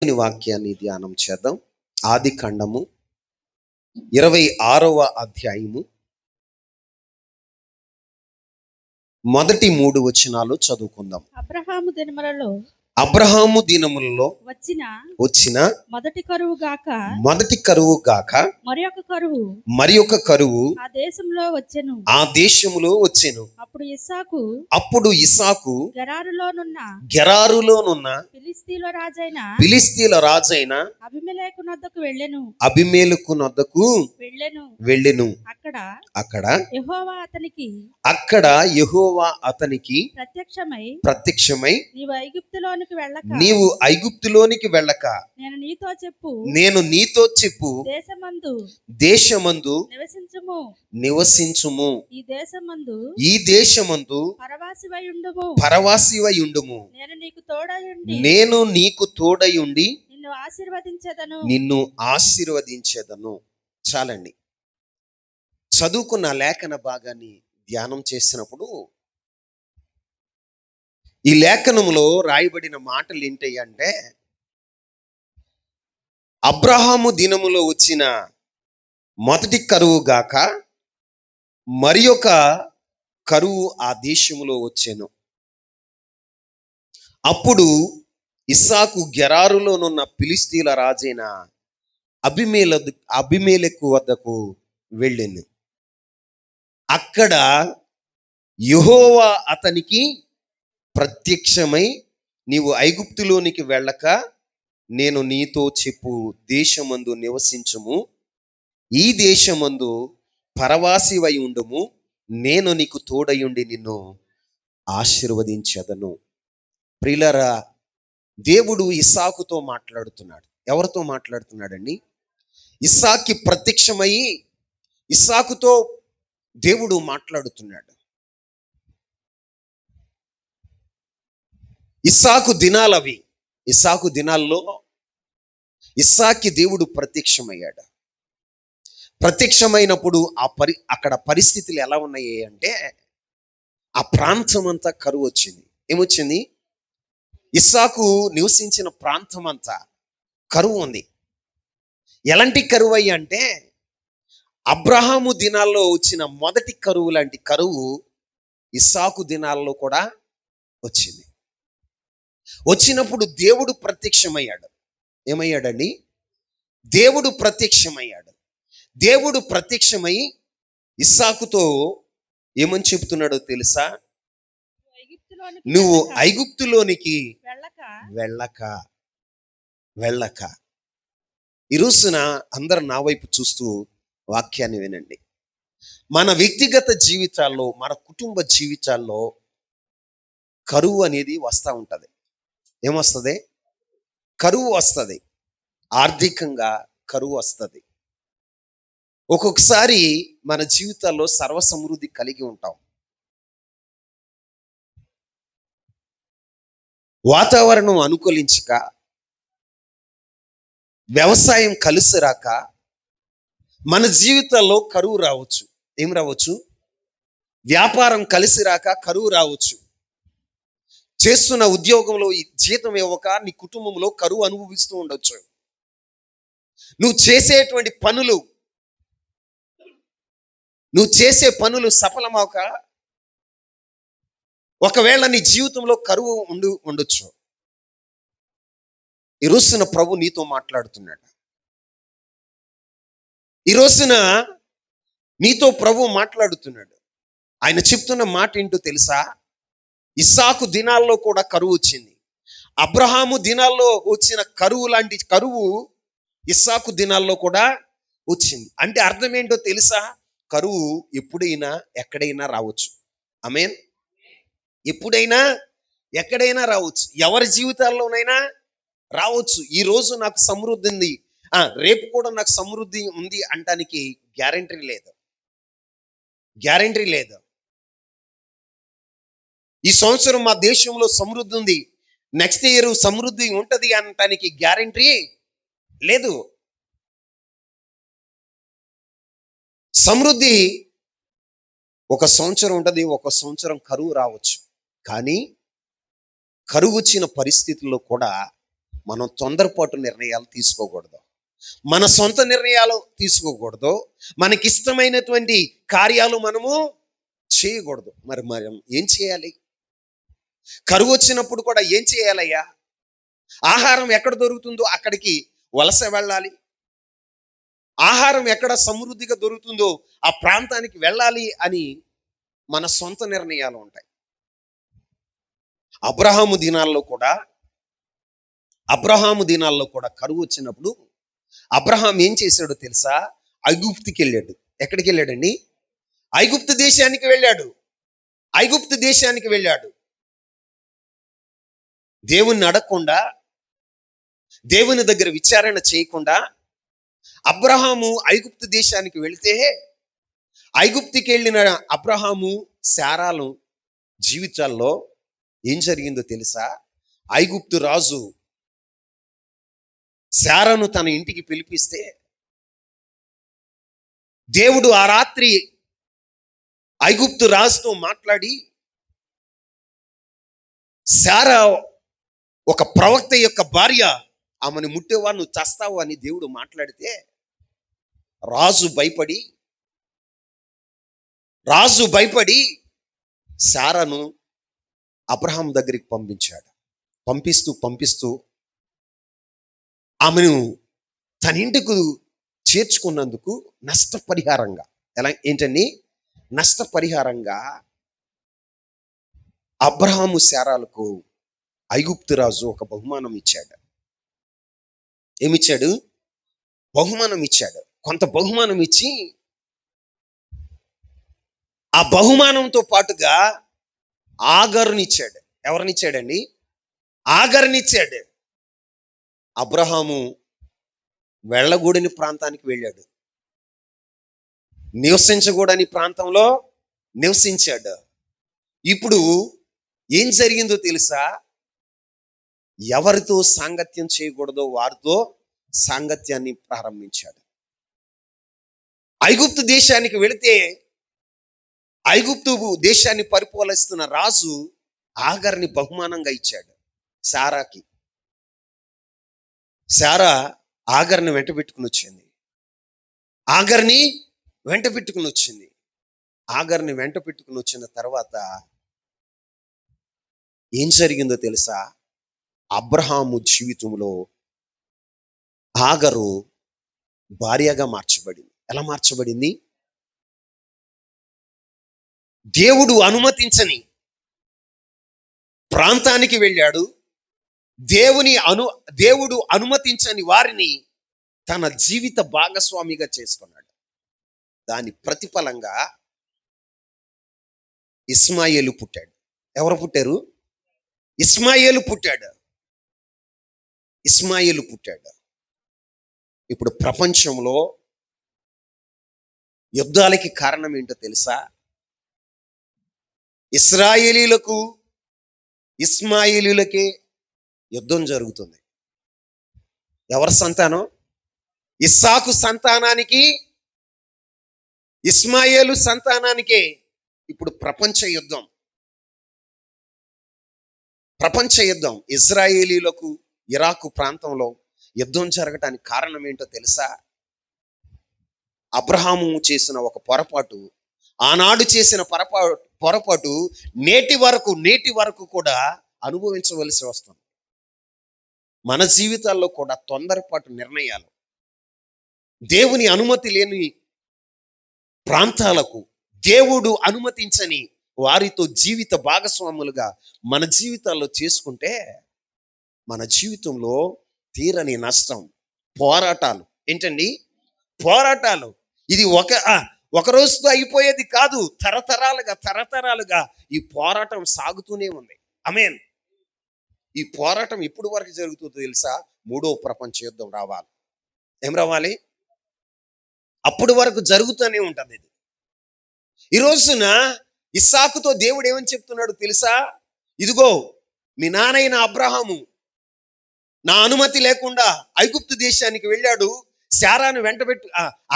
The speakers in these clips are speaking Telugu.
దేవుని వాక్యాన్ని ధ్యానం చేద్దాం. ఆది కాండము 26వ అధ్యాయము మొదటి 3 వచనాలు చదువుకుందాం. అబ్రహాము దినములలో వచ్చిన మొదటి కరువు గాక మరి ఒక కరువు ఆ దేశములో వచ్చెను. అప్పుడు ఇస్సాకు గెరారులోనున్న ఫిలిష్తీయుల రాజైన అబీమెలెకు నొద్దకు వెళ్ళెను. అక్కడ యెహోవా అతనికి ప్రత్యక్షమై నీవు ఐగుప్తులోనికి వెళ్ళక నేను నీతో చెప్పు దేశమందు నివసించుము, ఈ దేశమందు పరవాసివై ఉండుము, నేను నీకు తోడై ఉండి నిన్ను ఆశీర్వదించెదను. చాలండి. చదువుకున్న లేఖన భాగాన్ని ధ్యానం చేసినప్పుడు ఈ లేఖనములో రాయబడిన మాటలు ఏంటంటే, అబ్రహాము దినములో వచ్చిన మొదటి కరువు గాక మరి ఒక కరువు ఆ దేశములో వచ్చెను. అప్పుడు ఇస్సాకు గెరారులోనున్న ఫిలిష్తీయుల రాజైన అబీమెలెకు వద్దకు వెళ్ళెను. అక్కడ యెహోవా అతనికి ప్రత్యక్షమై నీవు ఐగుప్తులోనికి వెళ్ళక నేను నీతో చెప్పు దేశమందు నివసించుము, ఈ దేశమందు పరవాసివై ఉండుము, నేను నీకు తోడయుండి నిన్ను ఆశీర్వదించెదను. ప్రియులారా, దేవుడు ఇస్సాకుతో మాట్లాడుతున్నాడు. ఎవరితో మాట్లాడుతున్నాడండి? ఇస్సాకుకి ప్రత్యక్షమై ఇస్సాకుతో దేవుడు మాట్లాడుతున్నాడు. ఇస్సాకు దినాలవి. ఇస్సాకు దినాల్లో ఇస్సాకి దేవుడు ప్రత్యక్షమయ్యాడు. ప్రత్యక్షమైనప్పుడు అక్కడ పరిస్థితులు ఎలా ఉన్నాయి అంటే, ఆ ప్రాంతం అంతా కరువు వచ్చింది. ఏమొచ్చింది? ఇస్సాకు నివసించిన ప్రాంతం అంతా కరువు ఉంది. ఎలాంటి కరువు అయ్యి అంటే, అబ్రహాము దినాల్లో వచ్చిన మొదటి కరువు లాంటి కరువు ఇస్సాకు దినాల్లో కూడా వచ్చింది. వచ్చినప్పుడు దేవుడు ప్రత్యక్షమయ్యాడు. ఏమయ్యాడండి? దేవుడు ప్రత్యక్షమయ్యాడు. దేవుడు ప్రత్యక్షమై ఇస్సాకుతో ఏమని చెప్తున్నాడో తెలుసా? నువ్వు ఐగుప్తులోనికి వెళ్ళక. ఈ రోజున అందరు నా వైపు చూస్తూ వాక్యాన్ని వినండి. మన వ్యక్తిగత జీవితాల్లో, మన కుటుంబ జీవితాల్లో కరువు అనేది వస్తూ ఉంటుంది. ఏమొస్తుంది? కరువు వస్తుంది. ఆర్థికంగా కరువు వస్తుంది. ఒక్కొక్కసారి మన జీవితాల్లో సర్వసమృద్ధి కలిగి ఉంటాం. వాతావరణం అనుకూలించక, వ్యవసాయం కలిసి రాక మన జీవితాల్లో కరువు రావచ్చు. ఏం రావచ్చు? వ్యాపారం కలిసి రాక కరువు రావచ్చు. చేస్తున్న ఉద్యోగంలో జీతం ఇవ్వక నీ కుటుంబంలో కరువు అనుభవిస్తూ ఉండొచ్చు. నువ్వు చేసే పనులు సఫలమవక ఒకవేళ నీ జీవితంలో కరువు ఉండొచ్చు. ఈ రోజున ప్రభు నీతో మాట్లాడుతున్నాడు. ఈ రోజున నీతో ప్రభు మాట్లాడుతున్నాడు. ఆయన చెప్తున్న మాట ఏంటో తెలుసా? ఇస్సాకు దినాల్లో కూడా కరువు వచ్చింది. అబ్రహాము దినాల్లో వచ్చిన కరువు లాంటి కరువు ఇస్సాకు దినాల్లో కూడా వచ్చింది. అంటే అర్థం ఏంటో తెలుసా? కరువు ఎప్పుడైనా ఎక్కడైనా రావచ్చు. ఆమేన్. ఎప్పుడైనా ఎక్కడైనా రావచ్చు. ఎవరి జీవితాల్లోనైనా రావచ్చు. ఈ రోజు నాకు సమృద్ధి ఉంది, రేపు కూడా నాకు సమృద్ధి ఉంది అంటానికి గ్యారెంటీ లేదు. ఈ సంవత్సరం మా దేశంలో సమృద్ధి ఉంది, నెక్స్ట్ ఇయర్ సమృద్ధి ఉంటది అనటానికి గ్యారెంటీ లేదు. సమృద్ధి ఒక సంవత్సరం ఉంటుంది, ఒక సంవత్సరం కరువు రావచ్చు. కానీ కరువు వచ్చిన పరిస్థితుల్లో కూడా మనం తొందరపాటు నిర్ణయాలు తీసుకోకూడదు. మన సొంత నిర్ణయాలు తీసుకోకూడదు. మనకిష్టమైనటువంటి కార్యాలు మనము చేయకూడదు. మరి మనం ఏం చేయాలి? కరువు వచ్చినప్పుడు కూడా ఏం చేయాలయ్యా? ఆహారం ఎక్కడ దొరుకుతుందో అక్కడికి వలస వెళ్ళాలి. ఆహారం ఎక్కడ సమృద్ధిగా దొరుకుతుందో ఆ ప్రాంతానికి వెళ్ళాలి అని మన సొంత నిర్ణయాలు ఉంటాయి. అబ్రహాము దినాల్లో కూడా కరువు వచ్చినప్పుడు అబ్రహాం ఏం చేశాడో తెలుసా? ఐగుప్తుకి వెళ్ళాడు. ఎక్కడికి వెళ్ళాడండి? ఐగుప్తు దేశానికి వెళ్ళాడు. దేవుణ్ణి అడగకుండా, దేవుని దగ్గర విచారణ చేయకుండా అబ్రహాము ఐగుప్తు దేశానికి వెళితే, ఐగుప్తుకి వెళ్ళిన అబ్రహాము శారాలు జీవితాల్లో ఏం జరిగిందో తెలుసా? ఐగుప్తు రాజు శారాను తన ఇంటికి పిలిపిస్తే దేవుడు ఆ రాత్రి ఐగుప్తు రాజుతో మాట్లాడి, శారా ఒక ప్రవక్త యొక్క భార్య, ఆమెను ముట్టేవా నువ్వు చస్తావు అని దేవుడు మాట్లాడితే రాజు భయపడి శారాను అబ్రహాం దగ్గరికి పంపిస్తూ ఆమెను తన ఇంటికి చేర్చుకున్నందుకు నష్టపరిహారంగా అబ్రహాము శారాలకు ఐగుప్తు రాజు ఒక బహుమానం ఇచ్చాడు. ఏమిచ్చాడు? బహుమానం ఇచ్చాడు. కొంత బహుమానం ఇచ్చి ఆ బహుమానంతో పాటుగా ఆగరునిచ్చాడు. ఎవరినిచ్చాడండి? ఆగరునిచ్చాడు. అబ్రహాము వెళ్ళగూడని ప్రాంతానికి వెళ్ళాడు. నివసించకూడని ప్రాంతంలో నివసించాడు. ఇప్పుడు ఏం జరిగిందో తెలుసా? ఎవరితో సాంగత్యం చేయకూడదో వారితో సాంగత్యాన్ని ప్రారంభించాడు. ఐగుప్తు దేశానికి వెళితే ఐగుప్తు దేశాన్ని పరిపాలిస్తున్న రాజు ఆగర్ని బహుమానంగా ఇచ్చాడు శారాకి. శారా ఆగర్ని వెంట పెట్టుకుని వచ్చింది. ఆగర్ని వెంట పెట్టుకుని వచ్చిన తర్వాత ఏం జరిగిందో తెలుసా? అబ్రహాము జీవితంలో ఆగరు భార్యగా మార్చబడింది. ఎలా మార్చబడింది? దేవుడు అనుమతించని ప్రాంతానికి వెళ్ళాడు. దేవుడు అనుమతించని వారిని తన జీవిత భాగస్వామిగా చేసుకున్నాడు. దాని ప్రతిఫలంగా ఇస్మాయేలు పుట్టాడు. ఎవరు పుట్టారు? ఇస్మాయేలు పుట్టాడు. ఇప్పుడు ప్రపంచంలో యుద్ధాలకి కారణం ఏంటో తెలుసా? ఇస్మాయేలీలకే యుద్ధం జరుగుతుంది. ఎవరి సంతానం? ఇస్సాకు సంతానానికి, ఇస్మాయేలు సంతానానికే ఇప్పుడు ప్రపంచ యుద్ధం. ఇజ్రాయేలీలకు ఇరాకు ప్రాంతంలో యుద్ధం జరగటానికి కారణం ఏంటో తెలుసా? అబ్రహాము చేసిన ఒక పొరపాటు, ఆనాడు చేసిన పొరపాటు నేటి వరకు కూడా అనుభవించవలసి వస్తుంది. మన జీవితాల్లో కూడా తొందరపాటు నిర్ణయాలు, దేవుని అనుమతి లేని ప్రాంతాలకు, దేవుడు అనుమతించని వారితో జీవిత భాగస్వాములుగా మన జీవితాల్లో చేసుకుంటే మన జీవితంలో తీరని నష్టం, పోరాటాలు. ఏంటండి? పోరాటాలు. ఇది ఒక రోజుతో అయిపోయేది కాదు. తరతరాలుగా ఈ పోరాటం సాగుతూనే ఉంది. ఆమేన్. ఈ పోరాటం ఇప్పుడు వరకు జరుగుతుందో తెలుసా? 3వ ప్రపంచ యుద్ధం రావాలి. ఏం రావాలి? అప్పుడు వరకు జరుగుతూనే ఉంటుంది ఇది. ఈ రోజున ఇస్సాకుతో దేవుడు ఏమని చెప్తున్నాడు తెలుసా? ఇదిగో మీ నాన్నైన అబ్రహాము నా అనుమతి లేకుండా ఐగుప్తు దేశానికి వెళ్ళాడు. శారాను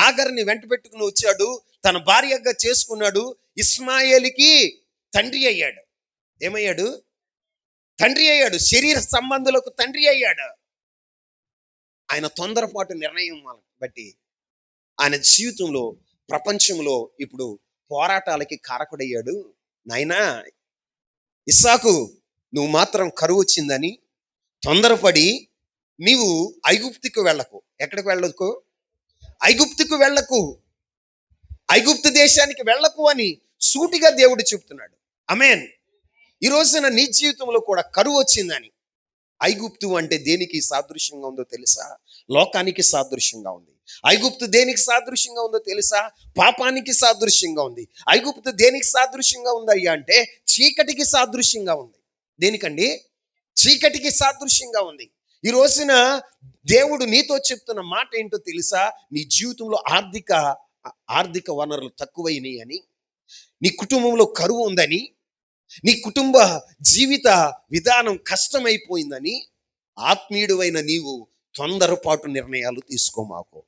ఆగర్ని వెంట పెట్టుకుని వచ్చాడు. తన భార్యగా చేసుకున్నాడు. ఇస్మాయేలుకి తండ్రి అయ్యాడు. ఏమయ్యాడు? తండ్రి అయ్యాడు. శరీర సంబంధులకు తండ్రి అయ్యాడు. ఆయన తొందరపాటు నిర్ణయం బట్టి ఆయన జీవితంలో ప్రపంచంలో ఇప్పుడు పోరాటాలకి కారకుడయ్యాడు. నాయనా ఇస్సాకు, నువ్వు మాత్రం కరువు వచ్చిందని తొందరపడి నీవు ఐగుప్తుకు వెళ్ళకు. ఎక్కడికి వెళ్ళకు? ఐగుప్తుకు వెళ్ళకు, ఐగుప్తు దేశానికి వెళ్ళకు అని సూటిగా దేవుడు చెప్తున్నాడు. ఆమేన్. ఈ రోజున నీ జీవితంలో కూడా కరువు వచ్చిందని. ఐగుప్తు అంటే దేనికి సాదృశ్యంగా ఉందో తెలుసా? లోకానికి సాదృశ్యంగా ఉంది. ఐగుప్తు దేనికి సాదృశ్యంగా ఉందో తెలుసా? పాపానికి సాదృశ్యంగా ఉంది. ఐగుప్తు దేనికి సాదృశ్యంగా ఉందయ్యా అంటే చీకటికి సాదృశ్యంగా ఉంది. దేనికండి? చీకటికి సాదృశ్యంగా ఉంది. ఈ రోజున దేవుడు నీతో చెప్తున్న మాట ఏంటో తెలుసా? నీ జీవితంలో ఆర్థిక వనరులు తక్కువైనాయి అని, నీ కుటుంబంలో కరువు ఉందని, నీ కుటుంబ జీవిత విధానం కష్టమైపోయిందని ఆత్మీయుడువైన నీవు తొందరపాటు నిర్ణయాలు తీసుకోమాకు.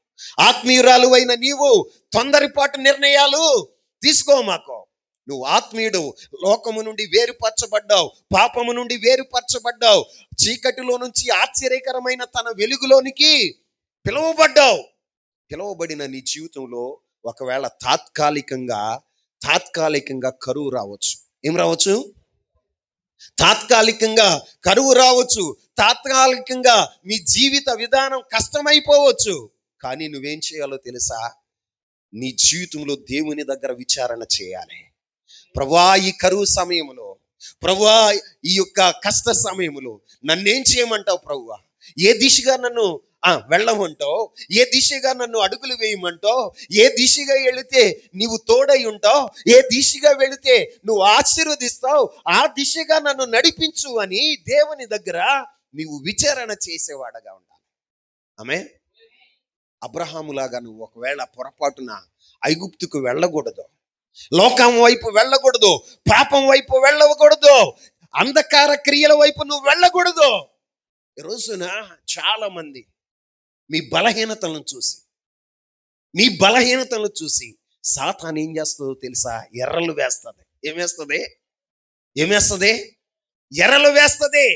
ఆత్మీయురాలువైన నీవు తొందరపాటు నిర్ణయాలు తీసుకోమాకు. నువ్వు ఆత్మీయుడు, లోకము నుండి వేరుపరచబడ్డావు, పాపము నుండి వేరుపరచబడ్డావు, చీకటిలో నుంచి ఆశ్చర్యకరమైన తన వెలుగులోనికి పిలువబడ్డావు. పిలువబడిన నీ జీవితంలో ఒకవేళ తాత్కాలికంగా కరువు రావచ్చు. ఏం రావచ్చు? తాత్కాలికంగా కరువు రావచ్చు. తాత్కాలికంగా మీ జీవిత విధానం కష్టమైపోవచ్చు. కానీ నువ్వేం చేయాలో తెలుసా? నీ జీవితంలో దేవుని దగ్గర విచారణ చేయాలి. ప్రభువా, ఈ కరువు సమయంలో, ప్రభువా ఈ యొక్క కష్ట సమయంలో నన్నేం చేయమంటావు ప్రభువా? ఏ దిశగా నన్ను వెళ్ళమంటావు? ఏ దిశగా నన్ను అడుగులు వేయమంటావు? ఏ దిశగా వెళితే నీవు తోడై ఉంటావు? ఏ దిశగా వెళితే నువ్వు ఆశీర్వదిస్తావు? ఆ దిశగా నన్ను నడిపించు అని దేవుని దగ్గర నీవు విచారణ చేసేవాడగా ఉండాలి. ఆమేన్. అబ్రహాములాగా నువ్వు ఒకవేళ పొరపాటున ఐగుప్తుకు వెళ్ళకూడదు, లోకం వైపు వెళ్ళకూడదు, పాపం వైపు వెళ్ళకూడదు, అంధకార క్రియల వైపు నువ్వు వెళ్ళకూడదు. ఈ రోజున చాలా మంది మీ బలహీనతలను చూసి సాతాను ఏం చేస్తుందో తెలుసా? ఎర్రలు వేస్తుంది. ఏమేస్తుంది? ఎర్రలు వేస్తుంది.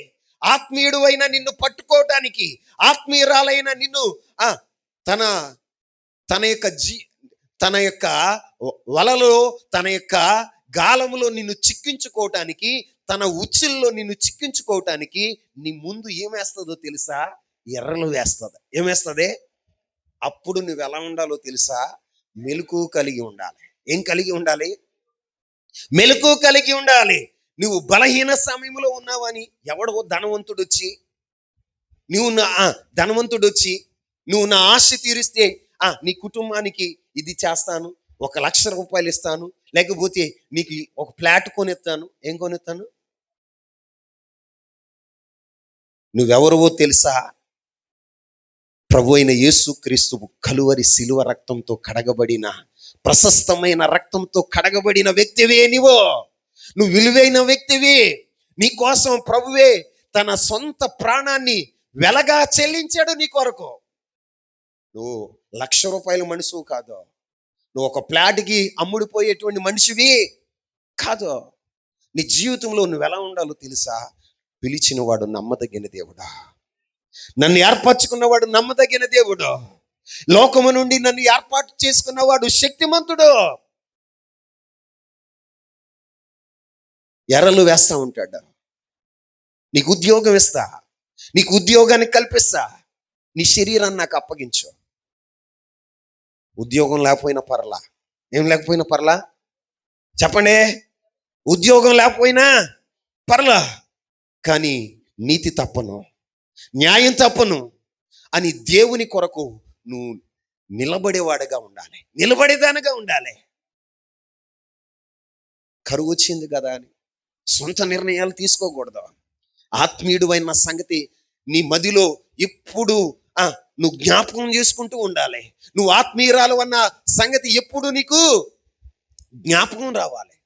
ఆత్మీయుడు అయిన నిన్ను పట్టుకోవటానికి, ఆత్మీయురాలైన నిన్ను తన యొక్క వలలో, తన యొక్క గాలములో నిన్ను చిక్కించుకోవటానికి, తన ఉచ్చుల్లో నిన్ను చిక్కించుకోవటానికి నీ ముందు ఏమేస్తుందో తెలుసా? ఎర్రలు వేస్తుంది. ఏమేస్తుంది? అప్పుడు నువ్వు ఎలా ఉండాలో తెలుసా? మెలకువ కలిగి ఉండాలి. ఏం కలిగి ఉండాలి? మెలకువ కలిగి ఉండాలి. నువ్వు బలహీన సమయంలో ఉన్నావని ఎవడో ధనవంతుడు వచ్చి నువ్వు నా ఆశ తీరిస్తే నీ కుటుంబానికి ఇది చేస్తాను, 1,00,000 రూపాయలు ఇస్తాను, లేకపోతే నీకు ఒక ఫ్లాట్ కొనిస్తాను. ఏం కొనిస్తాను? నువ్వెవరవో తెలుసా? ప్రభు అయిన యేసుక్రీస్తు కలువరి శిలువ రక్తంతో కడగబడిన, ప్రశస్తమైన రక్తంతో కడగబడిన వ్యక్తివే నువ్వు విలువైన వ్యక్తివి. నీ కోసం ప్రభువే తన సొంత ప్రాణాన్ని వెలగా చెల్లించాడు నీ కొరకు. నువ్వు 1,00,000 రూపాయల మనిషివి కాదు. నువ్వు ఒక ప్లాట్కి అమ్ముడిపోయేటువంటి మనిషివి కాదు. నీ జీవితంలో నువ్వు ఎలా ఉండాలో తెలుసా? పిలిచిన వాడు నమ్మదగిన దేవుడా, నన్ను ఏర్పరచుకున్నవాడు నమ్మదగిన దేవుడు, లోకము నుండి నన్ను ఏర్పాటు చేసుకున్నవాడు శక్తిమంతుడు. ఎర్రలు వేస్తా ఉంటాడు. నీకు ఉద్యోగం ఇస్తా, నీకు ఉద్యోగాన్ని కల్పిస్తా, నీ శరీరాన్ని నాకు అప్పగించు. ఉద్యోగం లేకపోయినా పర్లా, ఏం లేకపోయినా పర్లా? చెప్పండి. ఉద్యోగం లేకపోయినా పర్లా, కానీ నీతి తప్పను, న్యాయం తప్పను అని దేవుని కొరకు నువ్వు నిలబడేవాడుగా ఉండాలి, నిలబడేదానిగా ఉండాలి. కరువు వచ్చింది కదా అని సొంత నిర్ణయాలు తీసుకోకూడదు. ఆత్మీయుడు అయిన సంగతి నీ మదిలో ఎప్పుడు నువ్వు జ్ఞాపకం చేసుకుంటూ ఉండాలి. నువ్వు ఆత్మీయురాలు అన్న సంగతి ఎప్పుడు నీకు జ్ఞాపకం రావాలి.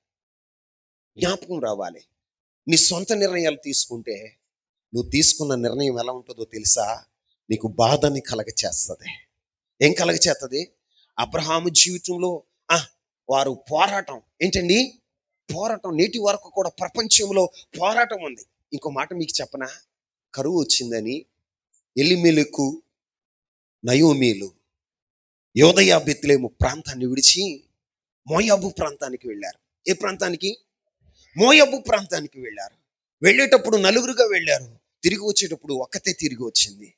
నీ సొంత నిర్ణయాలు తీసుకుంటే నువ్వు తీసుకున్న నిర్ణయం ఎలా ఉంటుందో తెలుసా? నీకు బాధని కలగచేస్తుంది. ఏం కలగచేస్తుంది? అబ్రహాము జీవితంలో వారు పోరాటం ఏంటండి? పోరాటం. నేటి వరకు కూడా ప్రపంచంలో పోరాటం ఉంది. ఇంకో మాట మీకు చెప్పనా? కరువు వచ్చిందని ఎలిమెలెకు నయోమీలు యోదయ బెత్లెహేము ప్రాంతాన్ని విడిచి మోయాబు ప్రాంతానికి వెళ్ళారు. ఏ ప్రాంతానికి? మోయాబు ప్రాంతానికి వెళ్ళారు. వెళ్ళేటప్పుడు నలుగురుగా వెళ్ళారు, తిరిగి వచ్చేటప్పుడు ఒక్కతే తిరిగి వచ్చింది.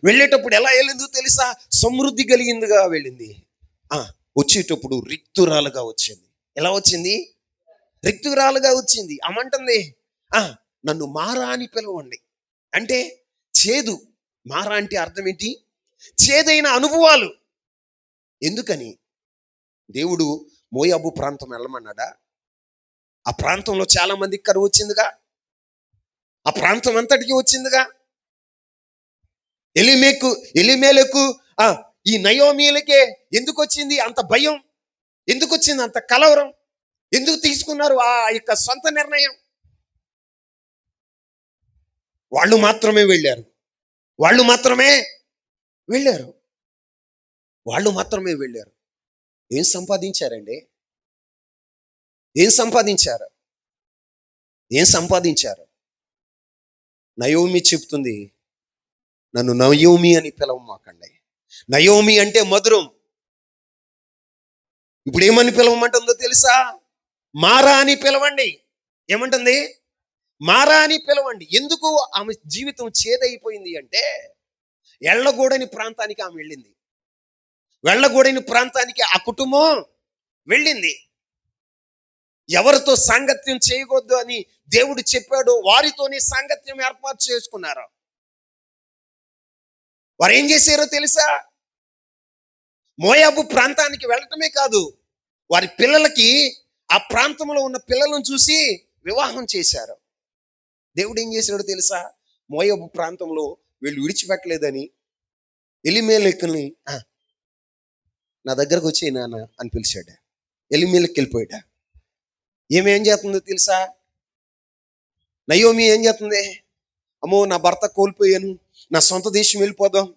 వెళ్ళేటప్పుడు ఎలా వెళ్ళిందో తెలుసా? సమృద్ధి కలిగిందిగా వెళ్ళింది. వచ్చేటప్పుడు రిక్తురాలుగా వచ్చింది. ఎలా వచ్చింది? రిక్తురాలుగా వచ్చింది. అమంటుంది, నన్ను మారా అని పిలవండి. అంటే చేదు. మారా అంటే అర్థం ఏంటి? చేదైన అనుభవాలు. ఎందుకని దేవుడు మోయాబు ప్రాంతం వెళ్ళమన్నాడా? ఆ ప్రాంతంలో చాలా మందికి కరువు వచ్చిందిగా, ఆ ప్రాంతం అంతటికి వచ్చిందిగా. ఎలిమేలకు ఈ నయోమీలకే ఎందుకు వచ్చింది అంత భయం? ఎందుకు వచ్చింది అంత కలవరం? ఎందుకు తీసుకున్నారు ఆ యొక్క సొంత నిర్ణయం? వాళ్ళు మాత్రమే వెళ్ళారు. వాళ్ళు మాత్రమే వెళ్ళారు. ఏం సంపాదించారండి? ఏం సంపాదించారు? నయోమి చెప్తుంది, నన్ను నయోమి అని పిలవమాకండి. నయోమి అంటే మధురం. ఇప్పుడు ఏమని పిలవమంటుందో తెలుసా? మారా అని పిలవండి. ఏమంటుంది? మారా అని పిలవండి. ఎందుకు ఆమె జీవితం చేదైపోయింది అంటే, ఎళ్ళగూడని ప్రాంతానికి ఆమె వెళ్ళింది. వెళ్ళగూడని ప్రాంతానికి ఆ కుటుంబం వెళ్ళింది. ఎవరితో సాంగత్యం చేయకూడదు అని దేవుడు చెప్పాడు, వారితోనే సాంగత్యం ఏర్పాటు చేసుకున్నారు. వారు ఏం చేశారో తెలుసా? మోయాబు ప్రాంతానికి వెళ్ళటమే కాదు, వారి పిల్లలకి ఆ ప్రాంతంలో ఉన్న పిల్లలను చూసి వివాహం చేశారు. దేవుడు ఏం చేశాడో తెలుసా? మోయాబు ప్రాంతంలో వీళ్ళు విడిచిపెట్టలేదని ఎలీమెలెకుని నా దగ్గరకు వచ్చి నాన్న అని పిలిచాడు. ఎలీమెలెకు వెళ్ళిపోయాడు. ఏం చేస్తుందో తెలుసా? నయోమి ఏం చేస్తుంది? అమ్మో, నా భర్త కోల్పోయాను, నా సొంత దేశం వెళ్ళిపోదాం,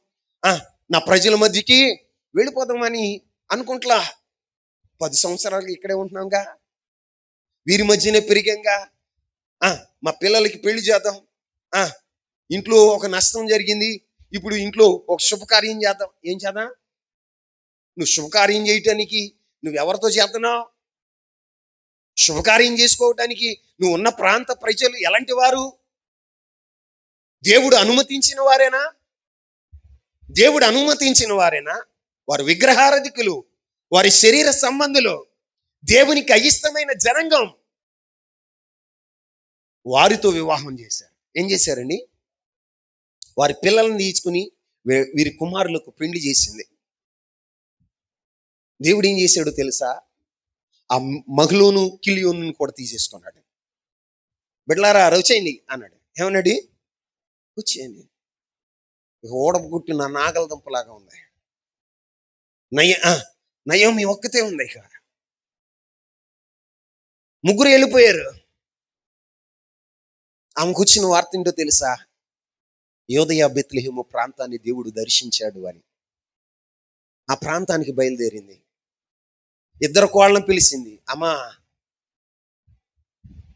నా ప్రజల మధ్యకి వెళ్ళిపోదాం అని అనుకుంటలా. 10 సంవత్సరాలు ఇక్కడే ఉంటున్నాంగా, వీరి మధ్యనే పెరిగాంగా, మా పిల్లలకి పెళ్లి చేద్దాం, ఇంట్లో ఒక నష్టం జరిగింది, ఇప్పుడు ఇంట్లో ఒక శుభకార్యం చేద్దాం. ఏం చేద్దాం? నువ్వు శుభకార్యం చేయటానికి నువ్వెవరితో చేస్తున్నావు? శుభకార్యం చేసుకోవటానికి నువ్వు ఉన్న ప్రాంత ప్రజలు ఎలాంటి వారు? దేవుడు అనుమతించిన వారేనా? వారు విగ్రహారాధికులు, వారి శరీర సంబంధులు, దేవునికి అయిష్టమైన జనాంగం. వారితో వివాహం చేశారు. ఏం చేశారండి? వారి పిల్లల్ని తీసుకుని వీరి కుమారులకు పెళ్లి చేసింది. దేవుడు ఏం చేశాడో తెలుసా? ఆ మహ్లోను కిలియోను కూడా తీసేసుకున్నాడు. బిడ్డలారా వచ్చేయండి అన్నాడు. ఏమన్నాడు? వచ్చేయండి. ఓడపుట్టిన నాగల దుంపలాగా ఉంది. నయోమి ఒక్కతే ఉంది. ఇక ముగ్గురు వెళ్ళిపోయారు. ఆమెకు వచ్చిన వార్త ఏంటో తెలుసా? యోదయ బెత్లెహేము ప్రాంతాన్ని దేవుడు దర్శించాడు అని ఆ ప్రాంతానికి బయలుదేరింది. 2 కోళ్ళను పిలిచింది. అమ్మా,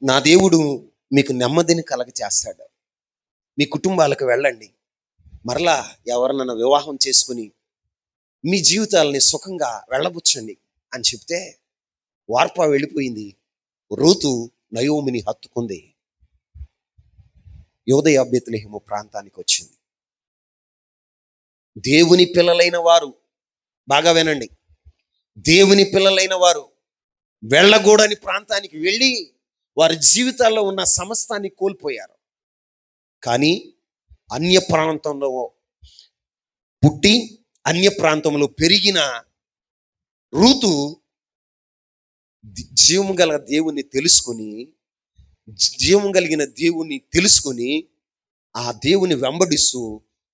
నా దేవుడు మీకు నెమ్మదిని కలగ చేస్తాడు, మీ కుటుంబాలకు వెళ్ళండి, మరలా ఎవరినైనా వివాహం చేసుకుని మీ జీవితాలని సుఖంగా వెళ్ళబుచ్చండి అని చెప్తే వార్ప వెళ్ళిపోయింది. రూతు నయోమిని హత్తుకుంది. యోదయ బెత్లెహేము ప్రాంతానికి వచ్చింది. దేవుని పిల్లలైన వారు, బాగా వినండి, దేవుని పిల్లలైన వారు వెళ్ళగూడని ప్రాంతానికి వెళ్ళి వారి జీవితాల్లో ఉన్న సమస్తాన్ని కోల్పోయారు. కానీ అన్య ప్రాంతంలో పుట్టి అన్య ప్రాంతంలో పెరిగిన రూతు జీవము గల దేవుణ్ణి తెలుసుకొని ఆ దేవుని వెంబడిస్తూ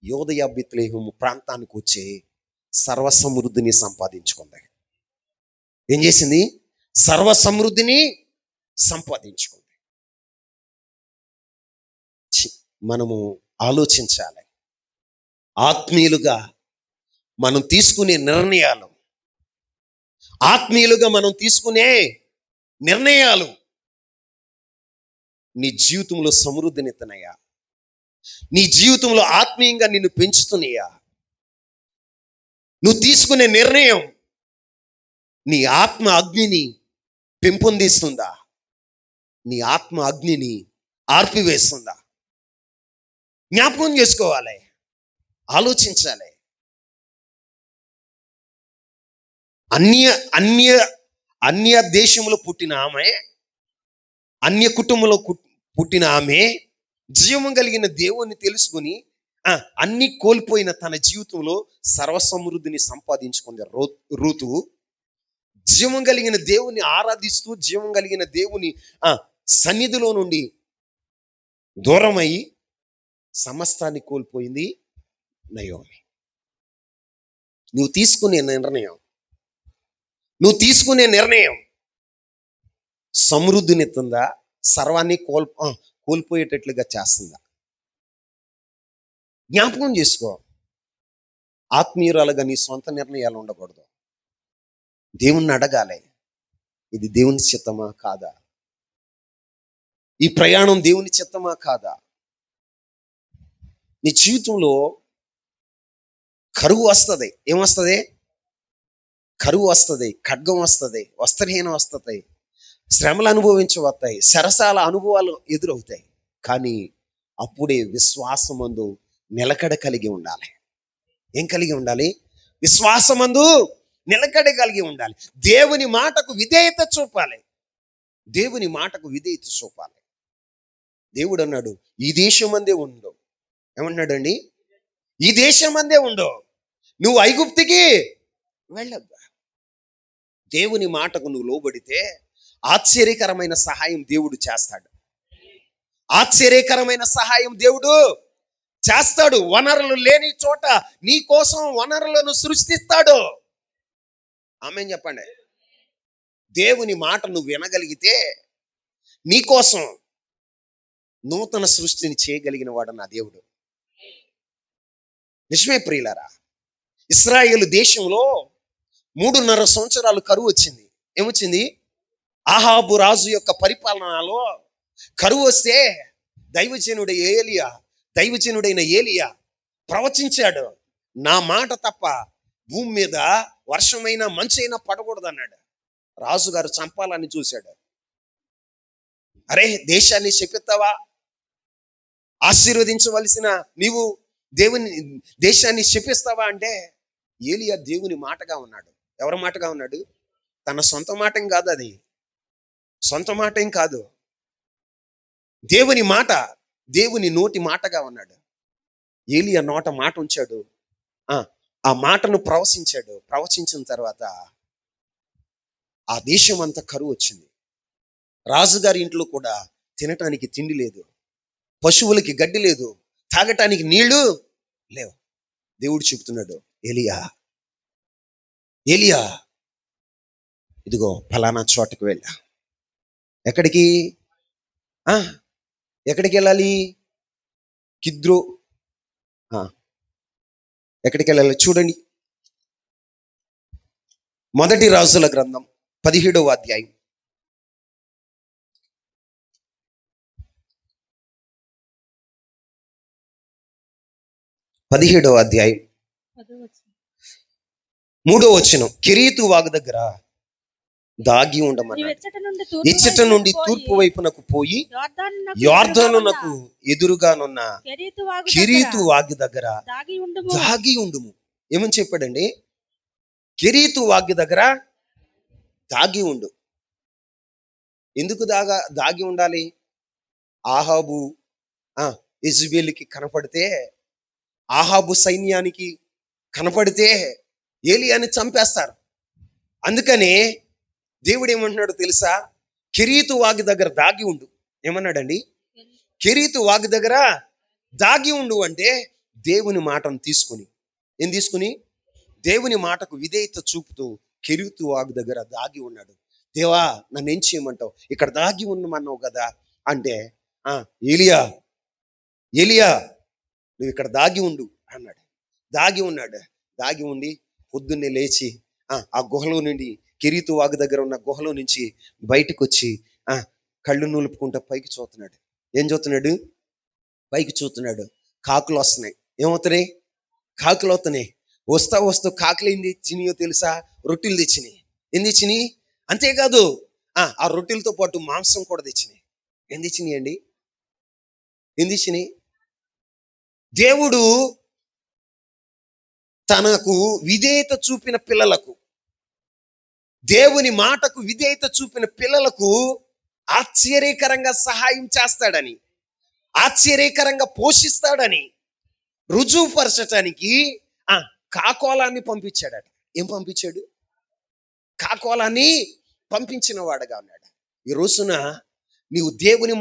యోదయ బెత్లెహేము ప్రాంతానికి వచ్చే సర్వసమృద్ధిని సంపాదించుకుంది. ఏం చేసింది? సర్వసమృద్ధిని సంపాదించుకుంది. మనము ఆలోచించాలి. ఆత్మీయులుగా మనం తీసుకునే నిర్ణయాలు నీ జీవితంలో సమృద్ధినిస్తున్నాయా? నీ జీవితంలో ఆత్మీయంగా నిన్ను పెంచుతున్నాయా? నువ్వు తీసుకునే నిర్ణయం నీ ఆత్మ అగ్నిని పెంపొందిస్తుందా, నీ ఆత్మ అగ్నిని ఆర్పివేస్తుందా? జ్ఞాపకం చేసుకోవాలి, ఆలోచించాలి. అన్య అన్య అన్య దేశంలో పుట్టిన ఆమె, అన్య కుటుంబంలో పుట్టిన ఆమె జీవం కలిగిన దేవుణ్ణి తెలుసుకుని అన్ని కోల్పోయిన తన జీవితంలో సర్వసమృద్ధిని సంపాదించుకుంది రూతు. జీవం కలిగిన దేవుని ఆరాధిస్తూ జీవం కలిగిన దేవుని సన్నిధిలో నుండి దూరమై సమస్తాన్ని కోల్పోయింది నయోమి. నువ్వు తీసుకునే నిర్ణయం సమృద్ధినిస్తుందా, సర్వాన్ని కోల్పోయేటట్లుగా చేస్తుందా? జ్ఞాపకం చేసుకో. ఆత్మీయురాలుగా నీ సొంత నిర్ణయాలు ఉండకూడదు. దేవుణ్ణి అడగాలి, ఇది దేవుని చిత్తమా కాదా? ఈ ప్రయాణం దేవుని చిత్తమా కాదా? నీ జీవితంలో కరువు వస్తుంది. ఏమొస్తుంది? కరువు వస్తుంది, ఖడ్గం వస్తుంది, వస్త్రహీనం వస్తుంది, శ్రమలు అనుభవించవస్తాయి, సరసాల అనుభవాలు ఎదురవుతాయి. కానీ అప్పుడే విశ్వాసమందు నిలకడ కలిగి ఉండాలి. ఏం కలిగి ఉండాలి? విశ్వాసమందు నిలకడ కలిగి ఉండాలి. దేవుని మాటకు విధేయత చూపాలి. దేవుని మాటకు విధేయత చూపాలి. దేవుడు అన్నాడు, ఈ దేశం అందే ఉండు. ఏమన్నాడండి? ఈ దేశం అందే ఉండు, నువ్వు ఐగుప్తికి వెళ్ళొద్దు. దేవుని మాటకు నువ్వు లోబడితే ఆశ్చర్యకరమైన సహాయం దేవుడు చేస్తాడు. ఆశ్చర్యకరమైన సహాయం దేవుడు చేస్తాడు. వనరులు లేని చోట నీ కోసం వనరులను సృష్టిస్తాడు. ఆమేన్ చెప్పండి. దేవుని మాట నువ్వు వినగలిగితే నీ కోసం నూతన సృష్టిని చేయగలిగిన వాడు నా దేవుడు. నిజమే ప్రియులారా, ఇశ్రాయేలు దేశంలో 3.5 సంవత్సరాలు కరువు వచ్చింది. ఏమొచ్చింది? ఆహాబు రాజు యొక్క పరిపాలనలో కరువు వస్తే దైవజనుడైన ఏలియా ప్రవచించాడు. నా మాట తప్ప భూమి మీద వర్షమైనా మంచైనా పడకూడదు అన్నాడు. రాజుగారు చంపాలని చూశాడు. అరే, దేశాన్ని శపిస్తావా? ఆశీర్వదించవలసిన నీవు దేశాన్ని శపిస్తావా అంటే ఏలియా దేవుని మాటగా ఉన్నాడు. ఎవరి మాటగా ఉన్నాడు? తన సొంత మాట ఏం కాదు, అది సొంత మాట ఏం కాదు, దేవుని మాట, దేవుని నోటి మాటగా ఉన్నాడు. ఏలియా నోట మాట ఉంచాడు, ఆ మాటను ప్రవచించిన తర్వాత ఆ దేశం అంతా కరువు వచ్చింది. రాజుగారి ఇంట్లో కూడా తినటానికి తిండి లేదు, పశువులకి గడ్డి లేదు, తాగటానికి నీళ్లు లేవు. దేవుడు చెబుతున్నాడు, ఏలియా ఇదిగో ఫలానా చోటకు వెళ్ళా. ఎక్కడికి వెళ్ళాలి? కిద్రో. ఎక్కడికి వెళ్ళాలి చూడండి. 1 రాజుల గ్రంథం 17వ అధ్యాయం 17వ అధ్యాయం 3వ వచనం. కెరీతు వాగు దగ్గర దాగి ఉండమన్నాడు. ఇచ్చట నుండి తూర్పు వైపునకు పోయి యొర్దానునకు ఎదురుగానున్న కెరీతు వాగు దగ్గర దాగి ఉండుము. ఏమని చెప్పాడండి? కెరీతు వాగు దగ్గర దాగి ఉండు. ఎందుకు దాగి ఉండాలి? ఆహాబు యెజెబెలుకి కనపడితే, ఆహాబు సైన్యానికి కనపడితే ఏలియాని చంపేస్తారు. అందుకనే దేవుడు ఏమంటున్నాడు తెలుసా? కెరీతు వాగు దగ్గర దాగి ఉండు. ఏమన్నాడండి? కెరీతు వాగు దగ్గర దాగి ఉండు అంటే దేవుని మాటను తీసుకుని దేవుని మాటకు విధేయత చూపుతూ కెరీతు వాగు దగ్గర దాగి ఉన్నాడు. దేవా, నన్ను ఏం చేయమంటావు? ఇక్కడ దాగి ఉండమన్నావు కదా అంటే, ఏలియా నువ్వు ఇక్కడ దాగి ఉండు అన్నాడు. దాగి ఉండి పొద్దున్నే లేచి ఆ గుహలో నుండి, కెరీతు వాగు దగ్గర ఉన్న గుహలో నుంచి బయటకు వచ్చి కళ్ళు నూలుపుకుంటా పైకి చూస్తున్నాడు. ఏం చూస్తున్నాడు? పైకి చూస్తున్నాడు. కాకులు వస్తున్నాయి. ఏమవుతున్నాయి? కాకులు అవుతున్నాయి. వస్తూ కాకులు ఏం తెచ్చినాయో తెలుసా? రొట్టెలు తెచ్చినాయి. ఏం తెచ్చినాయి? అంతేకాదు ఆ రొట్టెలతో పాటు మాంసం కూడా తెచ్చినాయి. ఏం తెచ్చినాయి అండి? ఏం తెచ్చినాయి? దేవుడు తనకు విధేయత చూపిన పిల్లలకు, దేవుని మాటకు విధేయత చూపిన పిల్లలకు ఆశ్చర్యకరంగా సహాయం చేస్తాడని, ఆశ్చర్యకరంగా పోషిస్తాడని రుజువుపరచటానికి కాకోలాన్ని పంపించాడట. ఏం పంపించాడు? కాకోలాన్ని పంపించిన వాడుగా ఉన్నాడు. ఈ రోజున నీవు దేవుని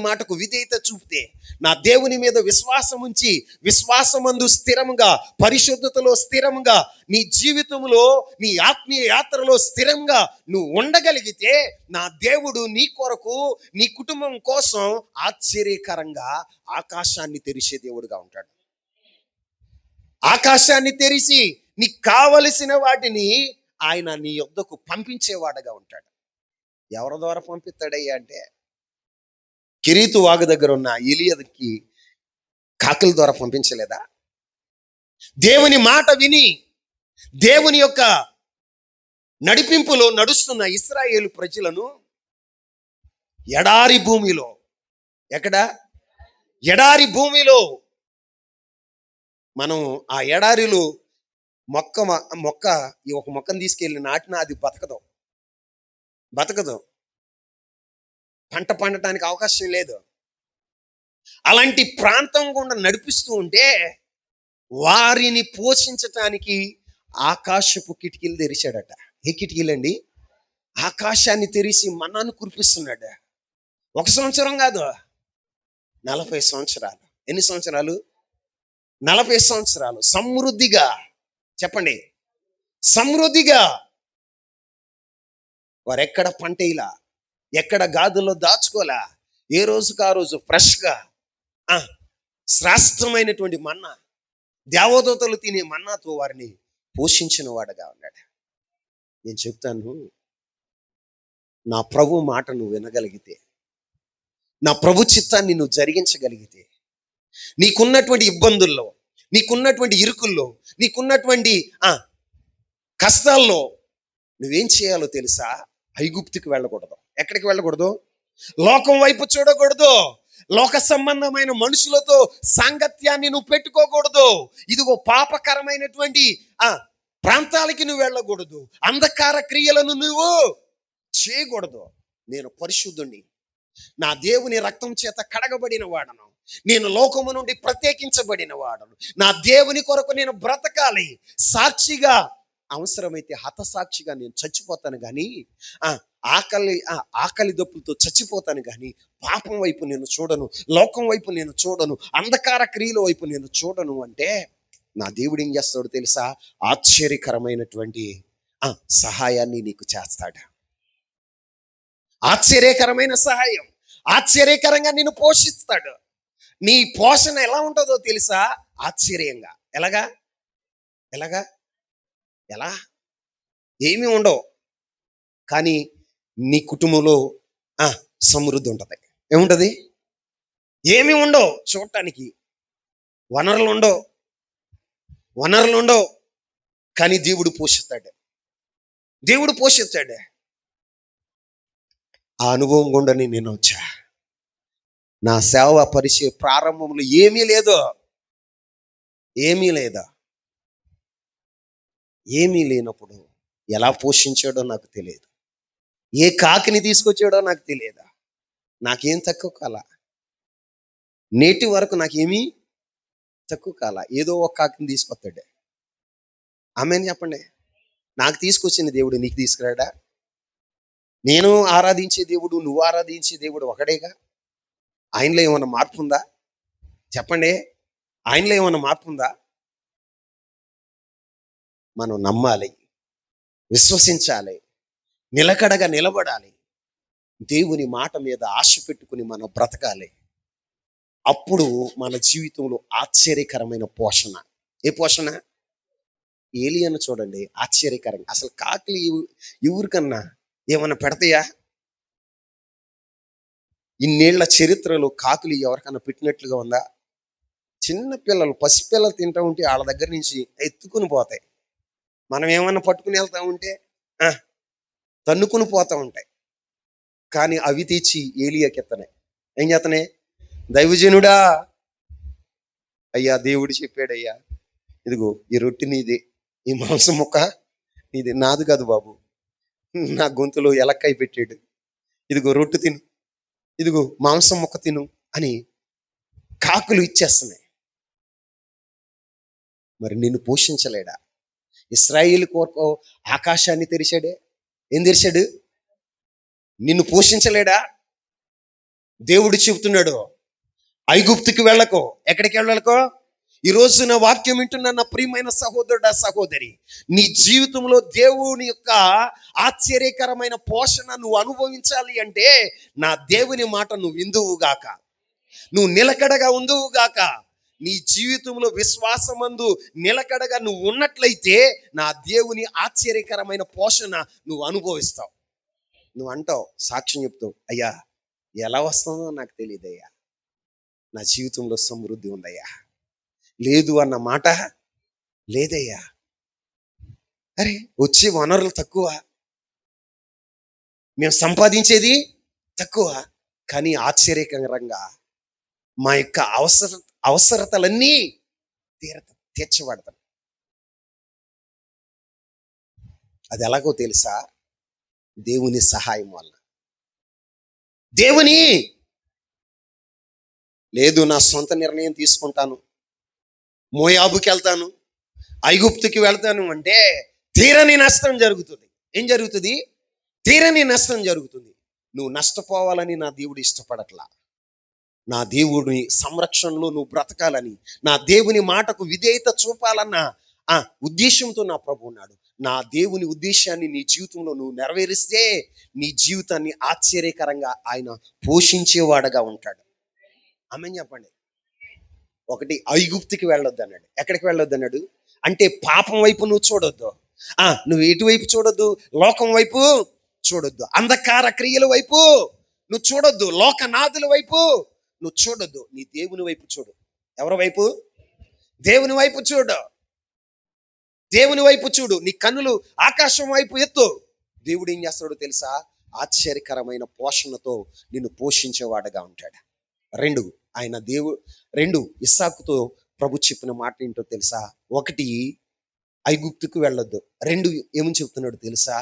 మాటకు విధేయత చూపితే, నా దేవుని మీద విశ్వాసం ఉంచి విశ్వాసమందు స్థిరంగా, పరిశుద్ధతలో స్థిరంగా, నీ జీవితంలో నీ ఆత్మీయ యాత్రలో స్థిరంగా నువ్వు ఉండగలిగితే, నా దేవుడు నీ కొరకు, నీ కుటుంబం కోసం ఆశ్చర్యకరంగా ఆకాశాన్ని తెరిచే దేవుడుగా ఉంటాడు. ఆకాశాన్ని తెరిచి నీకు కావలసిన వాటిని ఆయన నీ యొద్దకు పంపించేవాడుగా ఉంటాడు. ఎవరి ద్వారా పంపిస్తాడయ్యా అంటే, కెరీతు వాగు దగ్గర ఉన్న ఎలియాకి కాకుల ద్వారా పంపించలేదా? దేవుని మాట విని దేవుని యొక్క నడిపింపులో నడుస్తున్న ఇశ్రాయేలు ప్రజలను ఎడారి భూమిలో, ఎక్కడ? ఎడారి భూమిలో, మనం ఆ ఎడారిలో ఒక మొక్కను తీసుకెళ్ళి నాటినా అది బతకదు. పంట పండటానికి అవకాశం లేదు. అలాంటి ప్రాంతం గుండా నడిపిస్తూ ఉంటే వారిని పోషించటానికి ఆకాశపు కిటికీలు తెరిచాడట. ఏ కిటికీలండి? ఆకాశాన్ని తెరిచి మన్నాను కురిపిస్తున్నాడు. 1 సంవత్సరం కాదు, 40 సంవత్సరాలు. ఎన్ని సంవత్సరాలు? 40 సంవత్సరాలు సమృద్ధిగా. చెప్పండి, సమృద్ధిగా. వారెక్కడ పంటేలా, ఎక్కడ గాదుల్లో దాచుకోలా, ఏ రోజుకు ఆ రోజు ఫ్రెష్గా శ్రేష్టమైనటువంటి మన్నా, దేవదూతలు తినే మన్నాతో వారిని పోషించిన వాడుగా ఉన్నాడు. నేను చెప్తాను, నా ప్రభు మాట నువ్వు వినగలిగితే, నా ప్రభు చిత్తాన్ని నువ్వు జరిగించగలిగితే, నీకున్నటువంటి ఇబ్బందుల్లో, నీకున్నటువంటి ఇరుకుల్లో, నీకున్నటువంటి కష్టాల్లో నువ్వేం చేయాలో తెలుసా? ఐగుప్తుకి వెళ్ళకూడదు. ఎక్కడికి వెళ్ళకూడదు? లోకం వైపు చూడకూడదు. లోక సంబంధమైన మనుషులతో సాంగత్యాన్ని నువ్వు పెట్టుకోకూడదు. ఇదిగో పాపకరమైనటువంటి ప్రాంతాలకి నువ్వు వెళ్ళకూడదు. అంధకార క్రియలను నువ్వు చేయకూడదు. నేను పరిశుద్ధుణ్ణి, నా దేవుని రక్తం చేత కడగబడిన వాడను, నేను లోకము నుండి ప్రత్యేకించబడిన వాడను, నా దేవుని కొరకు నేను బ్రతకాలి, సాక్షిగా, అవసరమైతే హతసాక్షిగా నేను చచ్చిపోతాను కానీ ఆకలి దప్పులతో చచ్చిపోతాను కానీ పాపం వైపు నేను చూడను, లోకం వైపు నేను చూడను, అంధకార క్రియల వైపు నేను చూడను అంటే నా దేవుడు ఏం చేస్తాడో తెలుసా? ఆశ్చర్యకరమైనటువంటి సహాయాన్ని నీకు చేస్తాడు. ఆశ్చర్యకరమైన సహాయం, ఆశ్చర్యకరంగా నిన్ను పోషిస్తాడు. నీ పోషణ ఎలా ఉంటుందో తెలుసా? ఆశ్చర్యంగా. ఎలా? ఏమీ ఉండవు, కానీ నీ కుటుంబంలో సమృద్ధి ఉంటుంది. ఏముంటుంది? ఏమీ ఉండవు, చూడటానికి వనరులు ఉండవు, కానీ దేవుడు పోషిస్తాడు. ఆ అనుభవం గుండని నేను వచ్చా. నా సేవ పరిచయ ప్రారంభంలో ఏమీ లేనప్పుడు ఎలా పోషించాడో నాకు తెలియదు. ఏ కాకిని తీసుకొచ్చాడో నాకు తెలియదు. నాకేం తక్కువ కాల, నేటి వరకు నాకేమీ తక్కువ కాల. ఏదో ఒక కాకిని తీసుకొస్తాడు. ఆమెను చెప్పండి. నాకు తీసుకొచ్చిన దేవుడు నీకు తీసుకురాడా? నేను ఆరాధించే దేవుడు, నువ్వు ఆరాధించే దేవుడు ఒకడేగా. ఆయనలో ఏమన్నా మార్పు ఉందా? చెప్పండి, ఆయనలో ఏమన్నా మార్పు ఉందా? మనం నమ్మాలి, విశ్వసించాలి, నిలకడగా నిలబడాలి, దేవుని మాట మీద ఆశ పెట్టుకుని మనం బ్రతకాలి. అప్పుడు మన జీవితంలో ఆశ్చర్యకరమైన పోషణ. ఏ పోషణ? ఏలియాను చూడండి, ఆశ్చర్యకరంగా. అసలు కాకులు ఎవరికన్నా ఏమన్నా పెడతాయా? ఇన్నేళ్ల చరిత్రలో కాకులు ఎవరికన్నా పెట్టినట్లుగా ఉందా? చిన్న పిల్లలు పసిపిల్లలు తింటూ ఉంటే వాళ్ళ దగ్గర నుంచి ఎత్తుకుని పోతాయి. మనం ఏమన్నా పట్టుకుని వెళ్తా ఉంటే ఆ, తన్నుకుని పోతా ఉంటాయి. కానీ అవి తెచ్చి ఏలియాకి ఎత్తనే ఏం చేతనే, దైవజనుడా, అయ్యా దేవుడు చెప్పాడయ్యా, ఇదిగో ఈ రొట్టె నీదే, ఈ మాంసం ముక్క నీదే. నాది కాదు బాబు, నా గొంతులో ఎలక్కాయ పెట్టాడు, ఇదిగో రొట్టె తిను, ఇదిగో మాంసం ముక్క తిను అని కాకులు ఇచ్చేస్తున్నాయి. మరి నిన్ను పోషించలేడా? ఇశ్రాయేలు కొరకు ఆకాశాన్ని తెరిచాడే. ఏం తెరిచాడు? నిన్ను పోషించలేడా? దేవుడు చెబుతున్నాడు, ఐగుప్తుకి వెళ్ళకో. ఎక్కడికి వెళ్ళకో? ఈ రోజు నా వాక్యం వింటున్న నా ప్రియమైన సహోదరుడా, సహోదరి, నీ జీవితంలో దేవుని యొక్క ఆశ్చర్యకరమైన పోషణ నువ్వు అనుభవించాలి అంటే నా దేవుని మాట నువ్వు విందువుగాక, నువ్వు నిలకడగా ఉందువుగాక. నీ జీవితంలో విశ్వాసమందు నిలకడగా నువ్వు ఉన్నట్లయితే నా దేవుని ఆశ్చర్యకరమైన పోషణ నువ్వు అనుభవిస్తావు. నువ్వు అంటావు, సాక్ష్యం చెప్తావు, అయ్యా ఎలా వస్తుందో నాకు తెలియదయ్యా, నా జీవితంలో సమృద్ధి ఉందయ్యా. లేదు అన్న మాట లేదయ్యా. అరే వచ్చే వనరులు తక్కువ, మేము సంపాదించేది తక్కువ, కానీ ఆశ్చర్యకరంగా మా యొక్క అవసరతలన్నీ తీర్చబడతాం. అది ఎలాగో తెలుసా? దేవుని సహాయం వల్ల. దేవుని లేదు నా సొంత నిర్ణయం తీసుకుంటాను, మోయాబుకి వెళ్తాను, ఐగుప్తుకి వెళ్తాను అంటే తీరని నష్టం జరుగుతుంది. ఏం జరుగుతుంది? తీరని నష్టం జరుగుతుంది. నువ్వు నష్టపోవాలని నా దేవుడు ఇష్టపడట్లా. నా దేవుని సంరక్షణలో నువ్వు బ్రతకాలని, నా దేవుని మాటకు విధేయత చూపాలన్న ఉద్దేశంతో నా ప్రభు ఉన్నాడు. నా దేవుని ఉద్దేశాన్ని నీ జీవితంలో నువ్వు నెరవేరిస్తే నీ జీవితాన్ని ఆశ్చర్యకరంగా ఆయన పోషించేవాడుగా ఉంటాడు. ఆమేన్ చెప్పండి. ఒకటి, ఐగుప్తుకి వెళ్ళొద్దు అన్నాడు. ఎక్కడికి వెళ్ళొద్దు అన్నాడు అంటే పాపం వైపు నువ్వు చూడొద్దు. నువ్వు ఎటువైపు చూడొద్దు? లోకం వైపు చూడొద్దు, అంధకార క్రియల వైపు నువ్వు చూడొద్దు, లోకనాథుల వైపు నువ్వు చూడొద్దు. నీ దేవుని వైపు చూడు. ఎవరి వైపు? దేవుని వైపు చూడు. దేవుని వైపు చూడు. నీ కన్నులు ఆకాశం వైపు ఎత్తు. దేవుడు ఏం చేస్తాడో తెలుసా? ఆశ్చర్యకరమైన పోషణతో నిన్ను పోషించేవాడుగా ఉంటాడు. రెండు ఇస్సాకుతో ప్రభు చెప్పిన మాట ఏంటో తెలుసా? ఒకటి, ఐగుప్తుకు వెళ్ళొద్దు. రెండు, ఏమని చెప్తున్నాడు తెలుసా?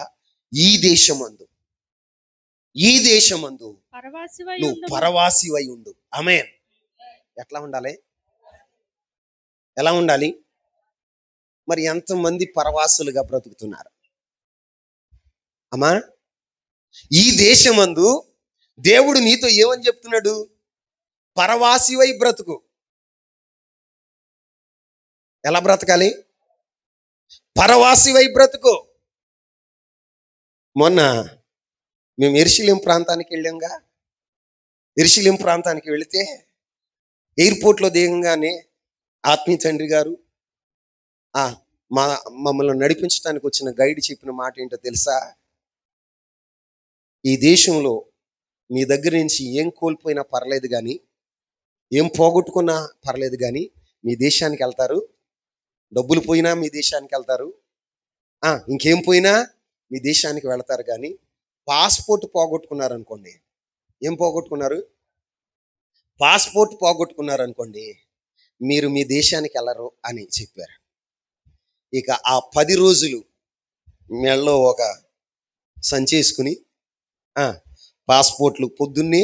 ఈ దేశమందు నువ్వు పరవాసివై ఉండు. ఆమేన్. ఎట్లా ఉండాలి? ఎలా ఉండాలి? మరి ఎంతమంది పరవాసులుగా బ్రతుకుతున్నారు అమ్మా? ఈ దేశమందు దేవుడు నీతో ఏమని చెప్తున్నాడు? పరవాసివై బ్రతుకు. ఎలా బ్రతకాలి? పరవాసివై బ్రతుకు. మొన్న మేము యెరూషలేము ప్రాంతానికి వెళ్ళాంగా. యెరూషలేము ప్రాంతానికి వెళితే ఎయిర్పోర్ట్లో దిగంగానే ఆత్మీయ తండ్రి గారు మమ్మల్ని నడిపించడానికి వచ్చిన గైడ్ చెప్పిన మాట ఏంటో తెలుసా? ఈ దేశంలో మీ దగ్గర నుంచి ఏం కోల్పోయినా పర్లేదు కానీ, ఏం పోగొట్టుకున్నా పర్లేదు కానీ మీ దేశానికి వెళ్తారు. డబ్బులు పోయినా మీ దేశానికి వెళ్తారు, ఇంకేం పోయినా మీ దేశానికి వెళ్తారు. కానీ పాస్పోర్ట్ పోగొట్టుకున్నారు అనుకోండి, ఏం పోగొట్టుకున్నారు? పాస్పోర్ట్ పోగొట్టుకున్నారు అనుకోండి, మీరు మీ దేశానికి వెళ్ళరు అని చెప్పారు. ఇక ఆ 10 రోజులు మెడలో ఒక సంచి వేసుకుని పాస్పోర్ట్లు పొద్దున్నే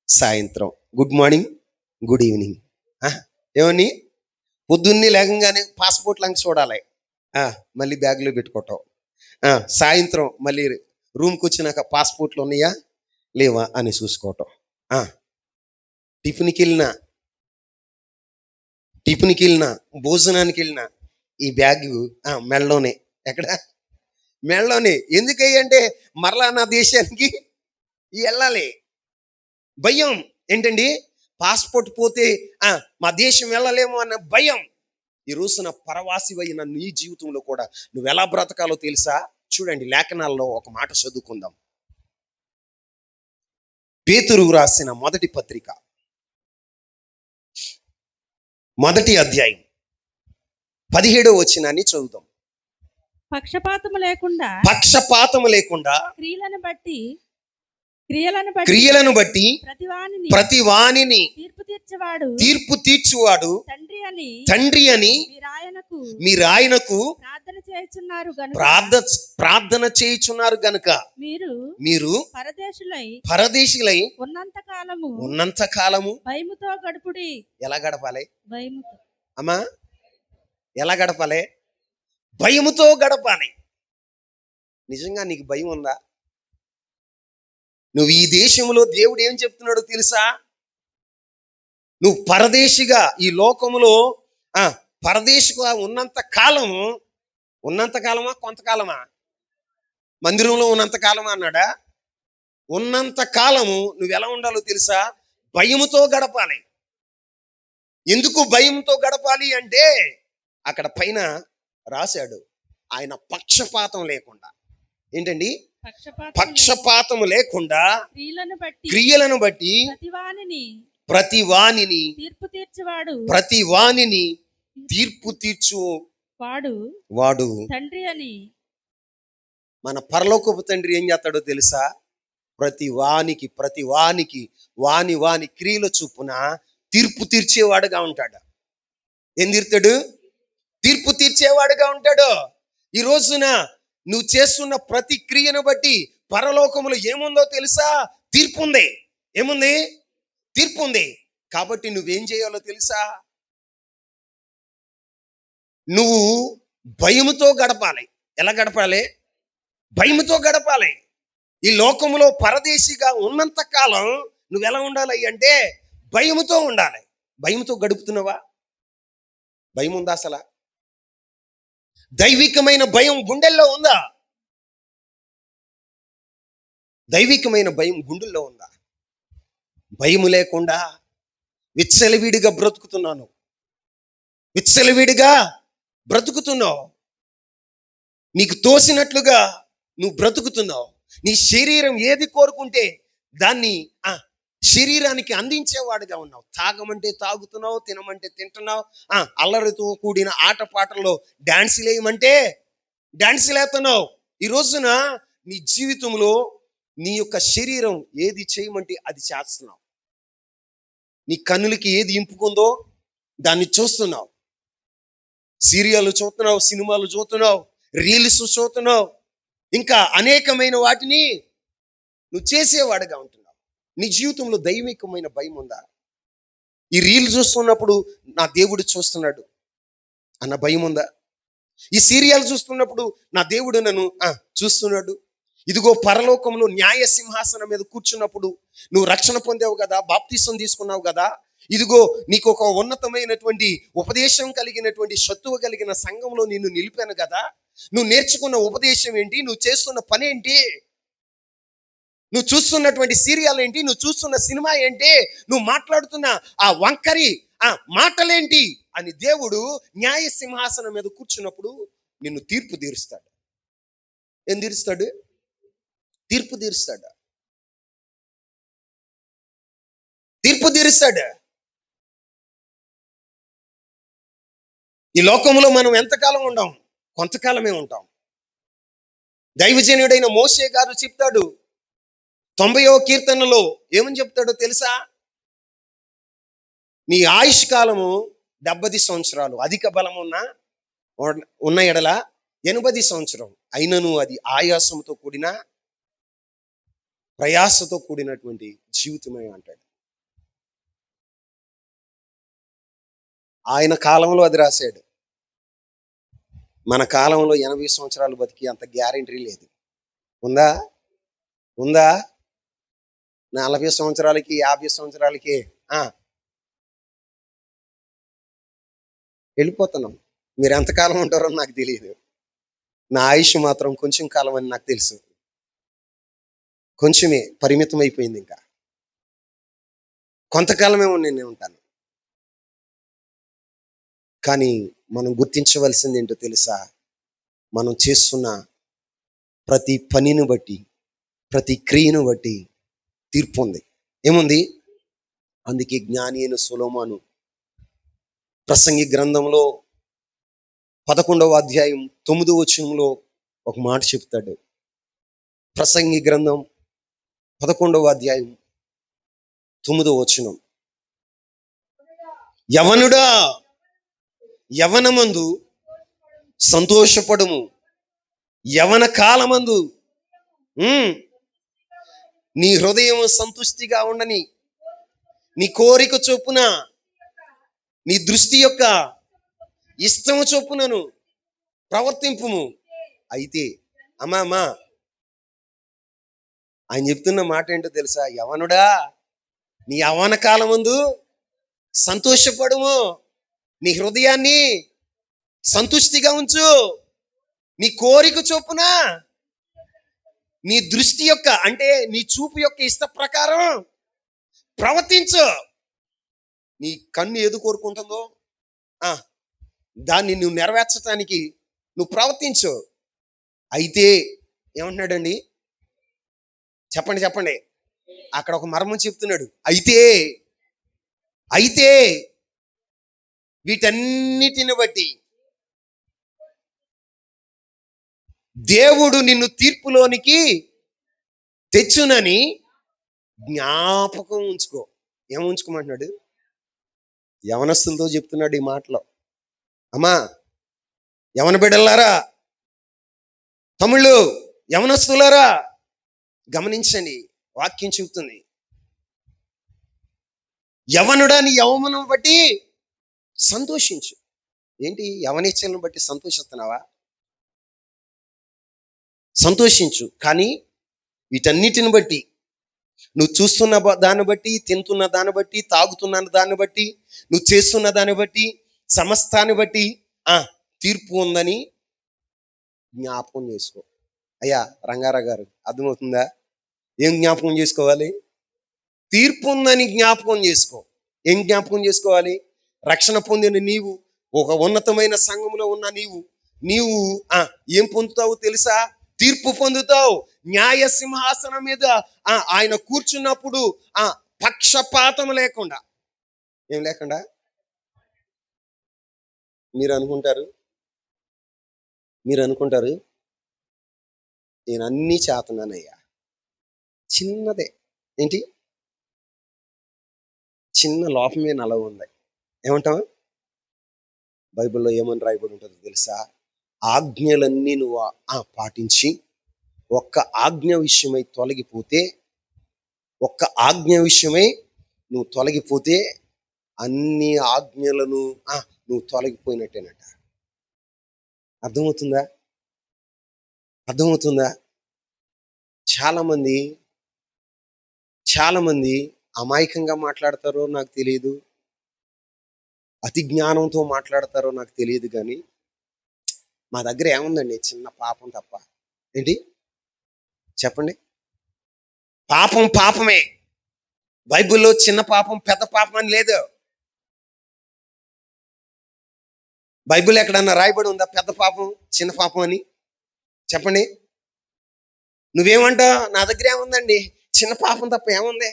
సాయంత్రం, గుడ్ మార్నింగ్, గుడ్ ఈవినింగ్, ఏమని పొద్దున్నే లేకంగానే పాస్పోర్ట్లు అంక చూడాలి, మళ్ళీ బ్యాగ్లో పెట్టుకోవటం. సాయంత్రం మళ్ళీ రూమ్కి వచ్చినాక పాస్పోర్ట్లు ఉన్నాయా లేవా అని చూసుకోవటం. టిఫిన్కి వెళ్ళినా భోజనానికి వెళ్ళినా ఈ బ్యాగ్ మెడలోనే. ఎక్కడ? మెడలోనే. ఎందుకంటే మరలా నా దేశానికి వెళ్ళాలి. భయం ఏంటండి? పాస్పోర్ట్ పోతే మా దేశం వెళ్ళలేము అన్న భయం. ఈ రోజున పరవాసివైన నీ జీవితంలో కూడా నువ్వు ఎలా బ్రతకాలో తెలుసా? చూడండి, లేఖనాల్లో ఒక మాట చదువుకుందాం. పేతురు రాసిన మొదటి పత్రిక మొదటి అధ్యాయం 17వ వచనాన్ని చదువుతాం. పక్షపాతము లేకుండా పక్షపాతము లేకుండా క్రియలను బట్టి బట్టి ప్రతి వానిని తీర్పు తీర్చువాడు తండ్రి అని మీరాయనకు ప్రార్థన చేయుచున్నారు గనుక మీరు పరదేశులై ఉన్నంత కాలము భయముతో గడుపుడి. ఎలా గడపాలి భయముతో. అమ్మా? ఎలా గడపాలి? భయముతో గడపాలి. నిజంగా నీకు భయం ఉందా? నువ్వు ఈ దేశంలో దేవుడు ఏం చెప్తున్నాడో తెలుసా? నువ్వు పరదేశిగా ఈ లోకములో పరదేశిగా ఉన్నంత కాలము, ఉన్నంత కాలమా కొంతకాలమా? మందిరంలో ఉన్నంత కాలమా అన్నాడా? ఉన్నంత కాలము నువ్వు ఎలా ఉండాలో తెలుసా? భయముతో గడపాలి. ఎందుకు భయంతో గడపాలి అంటే అక్కడ పైన రాశాడు, ఆయన పక్షపాతం లేకుండా. ఏంటండి? పక్షపాతము లేకుండా క్రియలను బట్టి ప్రతి వానిని తీర్పు తీర్చు వాడు తండ్రి అని. మన పరలోకపు తండ్రి ఏం చేస్తాడో తెలుసా? ప్రతి వానికి వాని క్రియల చొప్పున తీర్పు తీర్చేవాడుగా ఉంటాడు. ఏం తీర్తాడు? తీర్పు తీర్చేవాడుగా ఉంటాడు. ఈ రోజున నువ్వు చేస్తున్న ప్రతి క్రియను బట్టి పరలోకములో ఏముందో తెలుసా? తీర్పు ఉంది. ఏముంది? తీర్పు ఉంది. కాబట్టి నువ్వేం చేయాలో తెలుసా? నువ్వు భయముతో గడపాలి. ఎలా గడపాలి? భయముతో గడపాలి. ఈ లోకములో పరదేశిగా ఉన్నంత కాలం నువ్వు ఎలా ఉండాలి అంటే భయముతో ఉండాలి. భయముతో గడుపుతున్నావా? భయం ఉందా అసలు? దైవికమైన భయం గుండెల్లో ఉందా? దైవికమైన భయం గుండెల్లో ఉందా? భయము లేకుండా విచ్చలవిడిగా బ్రతుకుతున్నావు. నీకు తోసినట్లుగా నువ్వు బ్రతుకుతున్నావు. నీ శరీరం ఏది కోరుకుంటే దాన్ని శరీరానికి అందించేవాడుగా ఉన్నావు. తాగమంటే తాగుతున్నావు, తినమంటే తింటున్నావు, అల్లరితో కూడిన ఆటపాటల్లో డాన్సులు వేయమంటే డాన్సులు వేస్తున్నావు. ఈ రోజున నీ జీవితంలో నీ యొక్క శరీరం ఏది చేయమంటే అది చేస్తున్నావు. నీ కన్నులకి ఏది ఇంపుకుందో దాన్ని చూస్తున్నావు. సీరియల్ చూస్తున్నావు, సినిమాలు చూస్తున్నావు, రీల్స్ చూస్తున్నావు, ఇంకా అనేకమైన వాటిని నువ్వు చేసేవాడుగా ఉంటున్నావు. నీ జీవితంలో దైవికమైన భయం ఉందా? ఈ రీల్ చూస్తున్నప్పుడు నా దేవుడు చూస్తున్నాడు అన్న భయం ఉందా? ఈ సీరియల్ చూస్తున్నప్పుడు నా దేవుడు నన్ను చూస్తున్నాడు. ఇదిగో పరలోకంలో న్యాయ సింహాసనం మీద కూర్చున్నప్పుడు నువ్వు రక్షణ పొందావు కదా, బాప్తిసం తీసుకున్నావు కదా, ఇదిగో నీకు ఒక ఉన్నతమైనటువంటి ఉపదేశం కలిగినటువంటి సత్తువ కలిగిన సంఘంలో నిన్ను నిలిపాను కదా. నువ్వు నేర్చుకున్న ఉపదేశం ఏంటి? నువ్వు చేస్తున్న పని ఏంటి? నువ్వు చూస్తున్నటువంటి సీరియల్ ఏంటి? నువ్వు చూస్తున్న సినిమా ఏంటి? నువ్వు మాట్లాడుతున్న ఆ వంకరి మాటలేంటి అని దేవుడు న్యాయ సింహాసనం మీద కూర్చున్నప్పుడు నిన్ను తీర్పు తీరుస్తాడు. ఏం తీరుస్తాడు? తీర్పు తీరుస్తాడు. ఈ లోకంలో మనం ఎంతకాలం ఉండం? కొంతకాలమే ఉంటాం. దైవజనుడైన మోషే గారు చెప్తాడు 90వ కీర్తనలో ఏమని చెప్తాడో తెలుసా? నీ ఆయుష్ కాలము 70 సంవత్సరాలు, అధిక బలం ఉన్న ఎడల 80 సంవత్సరం అయినను అది ఆయాసంతో కూడిన ప్రయాసతో కూడినటువంటి జీవితమే అంటాడు. ఆయన కాలంలో అది రాశాడు. మన కాలంలో 80 సంవత్సరాలు బతికి అంత గ్యారెంటీ లేదు. ఉందా? 40 సంవత్సరాలకి 50 సంవత్సరాలకి వెళ్ళిపోతున్నాం. మీరు ఎంతకాలం ఉంటారో నాకు తెలియదు. నా ఆయుష్ మాత్రం కొంచెం కాలం అని నాకు తెలుసు. కొంచెమే పరిమితం అయిపోయింది. ఇంకా కొంతకాలమే నేను ఉంటాను. కానీ మనం గుర్తించవలసింది ఏంటో తెలుసా? మనం చేస్తున్న ప్రతి పనిని బట్టి, ప్రతి క్రియను బట్టి తీర్పు ఉంది. ఏముంది? అందుకే జ్ఞాని అయిన సొలొమోను ప్రసంగి గ్రంథంలో 11వ అధ్యాయం 9వ వచనంలో ఒక మాట చెప్తాడు. ప్రసంగి గ్రంథం 11వ అధ్యాయం 9వ వచనం. యవనుడా, యవనమందు సంతోషపడుము, యవన కాలమందు నీ హృదయం సంతుష్టిగా ఉండని, నీ కోరిక చొప్పున, నీ దృష్టి యొక్క ఇష్టము చొప్పునను ప్రవర్తింపుము. అయితే అమ్మా ఆయన చెప్తున్న మాట ఏంటో తెలుసా? యవనుడా, నీ యవన కాలమందు సంతోషపడుము, నీ హృదయాన్ని సంతుష్టిగా ఉంచు, నీ కోరిక చొప్పున, నీ దృష్టి యొక్క అంటే నీ చూపు యొక్క ఇష్ట ప్రకారం ప్రవర్తించు. నీ కన్ను ఏది కోరుకుంటుందో దాన్ని నువ్వు నెరవేర్చడానికి నువ్వు ప్రవర్తించు. అయితే ఏమంటున్నాడండి? చెప్పండి. అక్కడ ఒక మర్మం చెప్తున్నాడు. అయితే వీటన్నిటిని బట్టి దేవుడు నిన్ను తీర్పులోనికి తెచ్చునని జ్ఞాపకం ఉంచుకో. ఏం ఉంచుకోమంటున్నాడు? యవనస్తులతో చెప్తున్నాడు ఈ మాటలో. అమ్మా, యవన బిడ్డలారా, తమ్ముళ్ళు, యవనస్తులారా, గమనించండి, వాక్యం చెబుతుంది. యవనుడా, నీ యవనం బట్టి సంతోషించు. ఏంటి, యవనిచ్చలను బట్టి సంతోషిస్తున్నావా? సంతోషించు. కానీ వీటన్నిటిని బట్టి, నువ్వు చూస్తున్న దాన్ని బట్టి, తింటున్న దాన్ని బట్టి, తాగుతున్న దాన్ని బట్టి, నువ్వు చేస్తున్న దాన్ని బట్టి, సమస్తాన్ని బట్టి తీర్పు ఉందని జ్ఞాపకం చేసుకో. అయ్యా రంగారావు గారు, అర్థమవుతుందా? ఏం జ్ఞాపకం చేసుకోవాలి? తీర్పు ఉందని జ్ఞాపకం చేసుకో. ఏం జ్ఞాపకం చేసుకోవాలి? రక్షణ పొందిన నీవు, ఒక ఉన్నతమైన సంఘంలో ఉన్న నీవు ఏం పొందుతావు తెలుసా? తీర్పు పొందుతావు. న్యాయ సింహాసనం మీద ఆయన కూర్చున్నప్పుడు పక్షపాతం లేకుండా, ఏం లేకుండా. మీరు అనుకుంటారు నేను అన్నీ చేతన్నానయ్యా, చిన్నదే ఏంటి, చిన్న లోపమే నల ఉంది. ఏమంటావు? బైబిల్లో ఏమని రాయబడి ఉంటుందో తెలుసా? ఆజ్ఞలన్నీ నువ్వు పాటించి ఒక్క ఆజ్ఞ విషయమై నువ్వు తొలగిపోతే అన్ని ఆజ్ఞలను నువ్వు తొలగిపోయినట్టేనట. అర్థమవుతుందా? చాలా మంది అమాయకంగా మాట్లాడతారో నాకు తెలియదు, అతి జ్ఞానంతో మాట్లాడతారో నాకు తెలియదు, కానీ మా దగ్గర ఏముందండి? చిన్న పాపం తప్ప. ఏంటి చెప్పండి? పాపమే. బైబిల్లో చిన్న పాపం పెద్ద పాపం అని లేదు. బైబిల్ ఎక్కడన్నా రాయబడి ఉందా పెద్ద పాపం చిన్న పాపం అని? చెప్పండి. నువ్వేమంటావు? నా దగ్గర ఏముందండి? చిన్న పాపం తప్ప ఏముంది?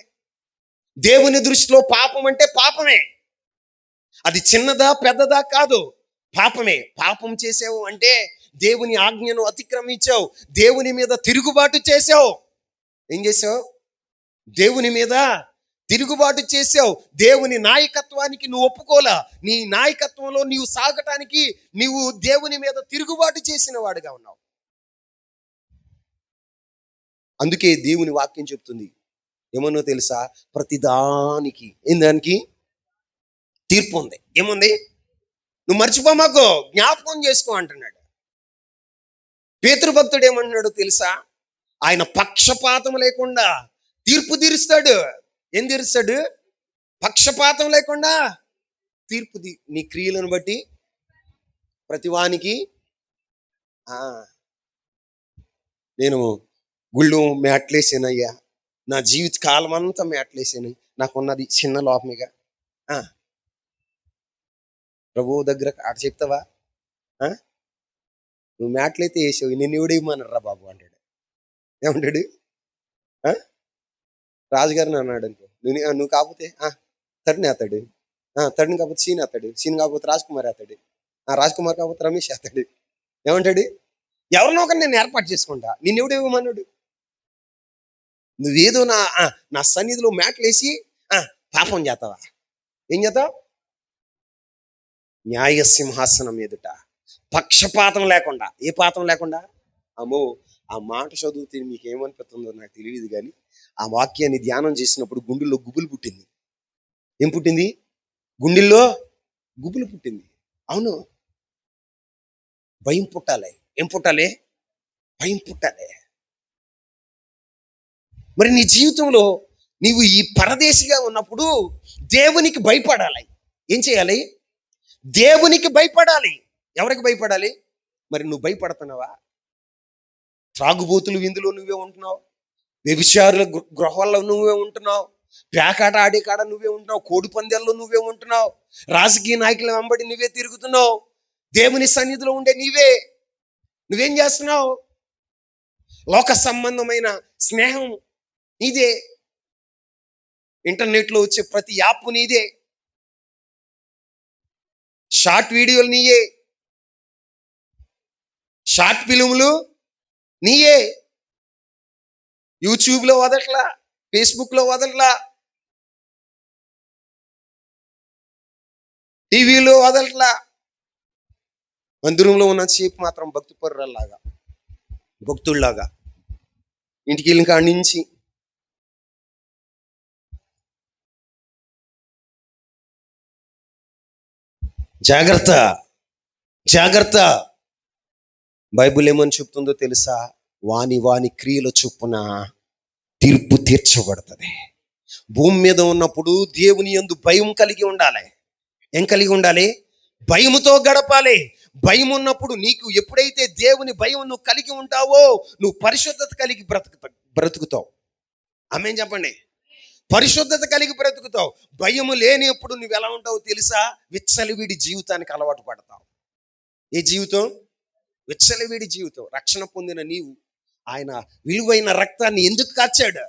దేవుని దృష్టిలో పాపం అంటే పాపమే. అది చిన్నదా పెద్దదా కాదు, పాపమే. పాపం చేసావు అంటే దేవుని ఆజ్ఞను అతిక్రమించావు, దేవుని మీద తిరుగుబాటు చేసావు. ఏం చేసావు? దేవుని మీద తిరుగుబాటు చేసావు. దేవుని నాయకత్వానికి నువ్వు ఒప్పుకోలా. నీ నాయకత్వంలో నీవు సాగటానికి నీవు దేవుని మీద తిరుగుబాటు చేసిన వాడుగా ఉన్నావు. అందుకే దేవుని వాక్యం చెప్తుంది ఏమన్నో తెలుసా? ప్రతిదానికి దానికి తీర్పు ఉంది. ఏముంది? నువ్వు మర్చిపోమాకు, జ్ఞాపకం చేసుకో అంటున్నాడు. పేతురు భక్తుడు ఏమంటున్నాడు తెలుసా? ఆయన పక్షపాతం లేకుండా తీర్పు తీరుస్తాడు. ఏం తీరుస్తాడు? పక్షపాతం లేకుండా తీర్పు. నీ క్రియలను బట్టి ప్రతివానికి. నేను గుళ్ళు మేట్లేసానయ్యా, నా జీవిత కాలం అంతా మేట్లేసాను, నాకున్నది చిన్న లోపమేగా. ప్రభువు దగ్గర ఆట చెప్తావా? నువ్వు మేట్లయితే వేసావు, నిన్ను ఎవడేమన్నారా బాబు అంటాడు. ఏమంటాడు? రాజుగారిని అన్నాడు అనుకో, నువ్వు కాకపోతే తరినేస్తాడు. తరుణ్ కాకపోతే సీన్ అవుతాడు, సీన్ కాకపోతే రాజ్ కుమార్ అవుతాడు, రాజ్ కుమార్ కాకపోతే రమేష్ అవుతాడు. ఏమంటాడు? ఎవరినో ఒకరిని నేను ఏర్పాటు చేసుకుంటా. నిన్నెవడు ఇవ్వమన్నాడు? నువ్వేదో నా సన్నిధిలో మేటలేసి పాపం చేస్తావా? ఏం చేస్తావు? న్యాయ సింహాసనం ఎదుట పక్షపాతం లేకుండా, ఏ పాతం లేకుండా. అమ్మో, ఆ మాట చదివితే మీకు ఏమనిపిస్తుందో నాకు తెలియదు, కానీ ఆ వాక్యాన్ని ధ్యానం చేసినప్పుడు గుండెల్లో గుబులు పుట్టింది. ఏం పుట్టింది? గుండెల్లో గుబులు పుట్టింది. అవును, భయం పుట్టాలి. ఏం పుట్టాలి? భయం పుట్టాలి. మరి నీ జీవితంలో నీవు ఈ పరదేశిగా ఉన్నప్పుడు దేవునికి భయపడాలి. ఏం చేయాలి? దేవునికి భయపడాలి. ఎవరికి భయపడాలి? మరి నువ్వు భయపడుతున్నావా? త్రాగుబోతులు విందులో నువ్వే ఉంటున్నావు, వ్యభిచారుల గృహాల్లో నువ్వే ఉంటున్నావు, పేకాట ఆడే కాడ నువ్వే ఉంటున్నావు, కోడి పందాల్లో నువ్వే ఉంటున్నావు, రాజకీయ నాయకుల వెంబడి నువ్వే తిరుగుతున్నావు, దేవుని సన్నిధిలో ఉండే నువ్వేం చేస్తున్నావు? లోక సంబంధమైన స్నేహం నీదే, ఇంటర్నెట్లో వచ్చే ప్రతి యాప్ నీదే, షార్ట్ వీడియోలు నీయే, షార్ట్ ఫిలింలు నీయే, యూట్యూబ్లో వదట్లా, ఫేస్బుక్లో వదట్లా, టీవీలో వదలట్లా. మందిరంలో ఉన్నంతసేపు మాత్రం భక్తి పరులలాగా, భక్తుల్లాగా ఇంటికి వెళ్ళిన కాడి నుంచి జాగ్రత్త, జాగ్రత్త. బైబిల్ ఏమని చెప్తుందో తెలుసా? వాని వాని క్రియల చొప్పున తీర్పు తీర్చబడుతుంది. భూమి మీద ఉన్నప్పుడు దేవుని యందు భయం కలిగి ఉండాలి. ఏం కలిగి ఉండాలి? భయముతో గడపాలి. భయం ఉన్నప్పుడు నీకు ఎప్పుడైతే దేవుని భయం నువ్వు కలిగి ఉంటావో నువ్వు పరిశుద్ధత కలిగి బ్రతుకుతావు. ఆమేన్ చెప్పండి. పరిశుద్ధత కలిగి బ్రతుకుతావు. భయము లేనిప్పుడు నువ్వు ఎలా ఉంటావో తెలుసా? విచ్చలవిడి జీవితానికి అలవాటు పడతావు. ఏ జీవితం? విచ్చలవిడి జీవితం. రక్షణ పొందిన నీవు ఆయన విలువైన రక్తాన్ని ఎందుకు కార్చాడు?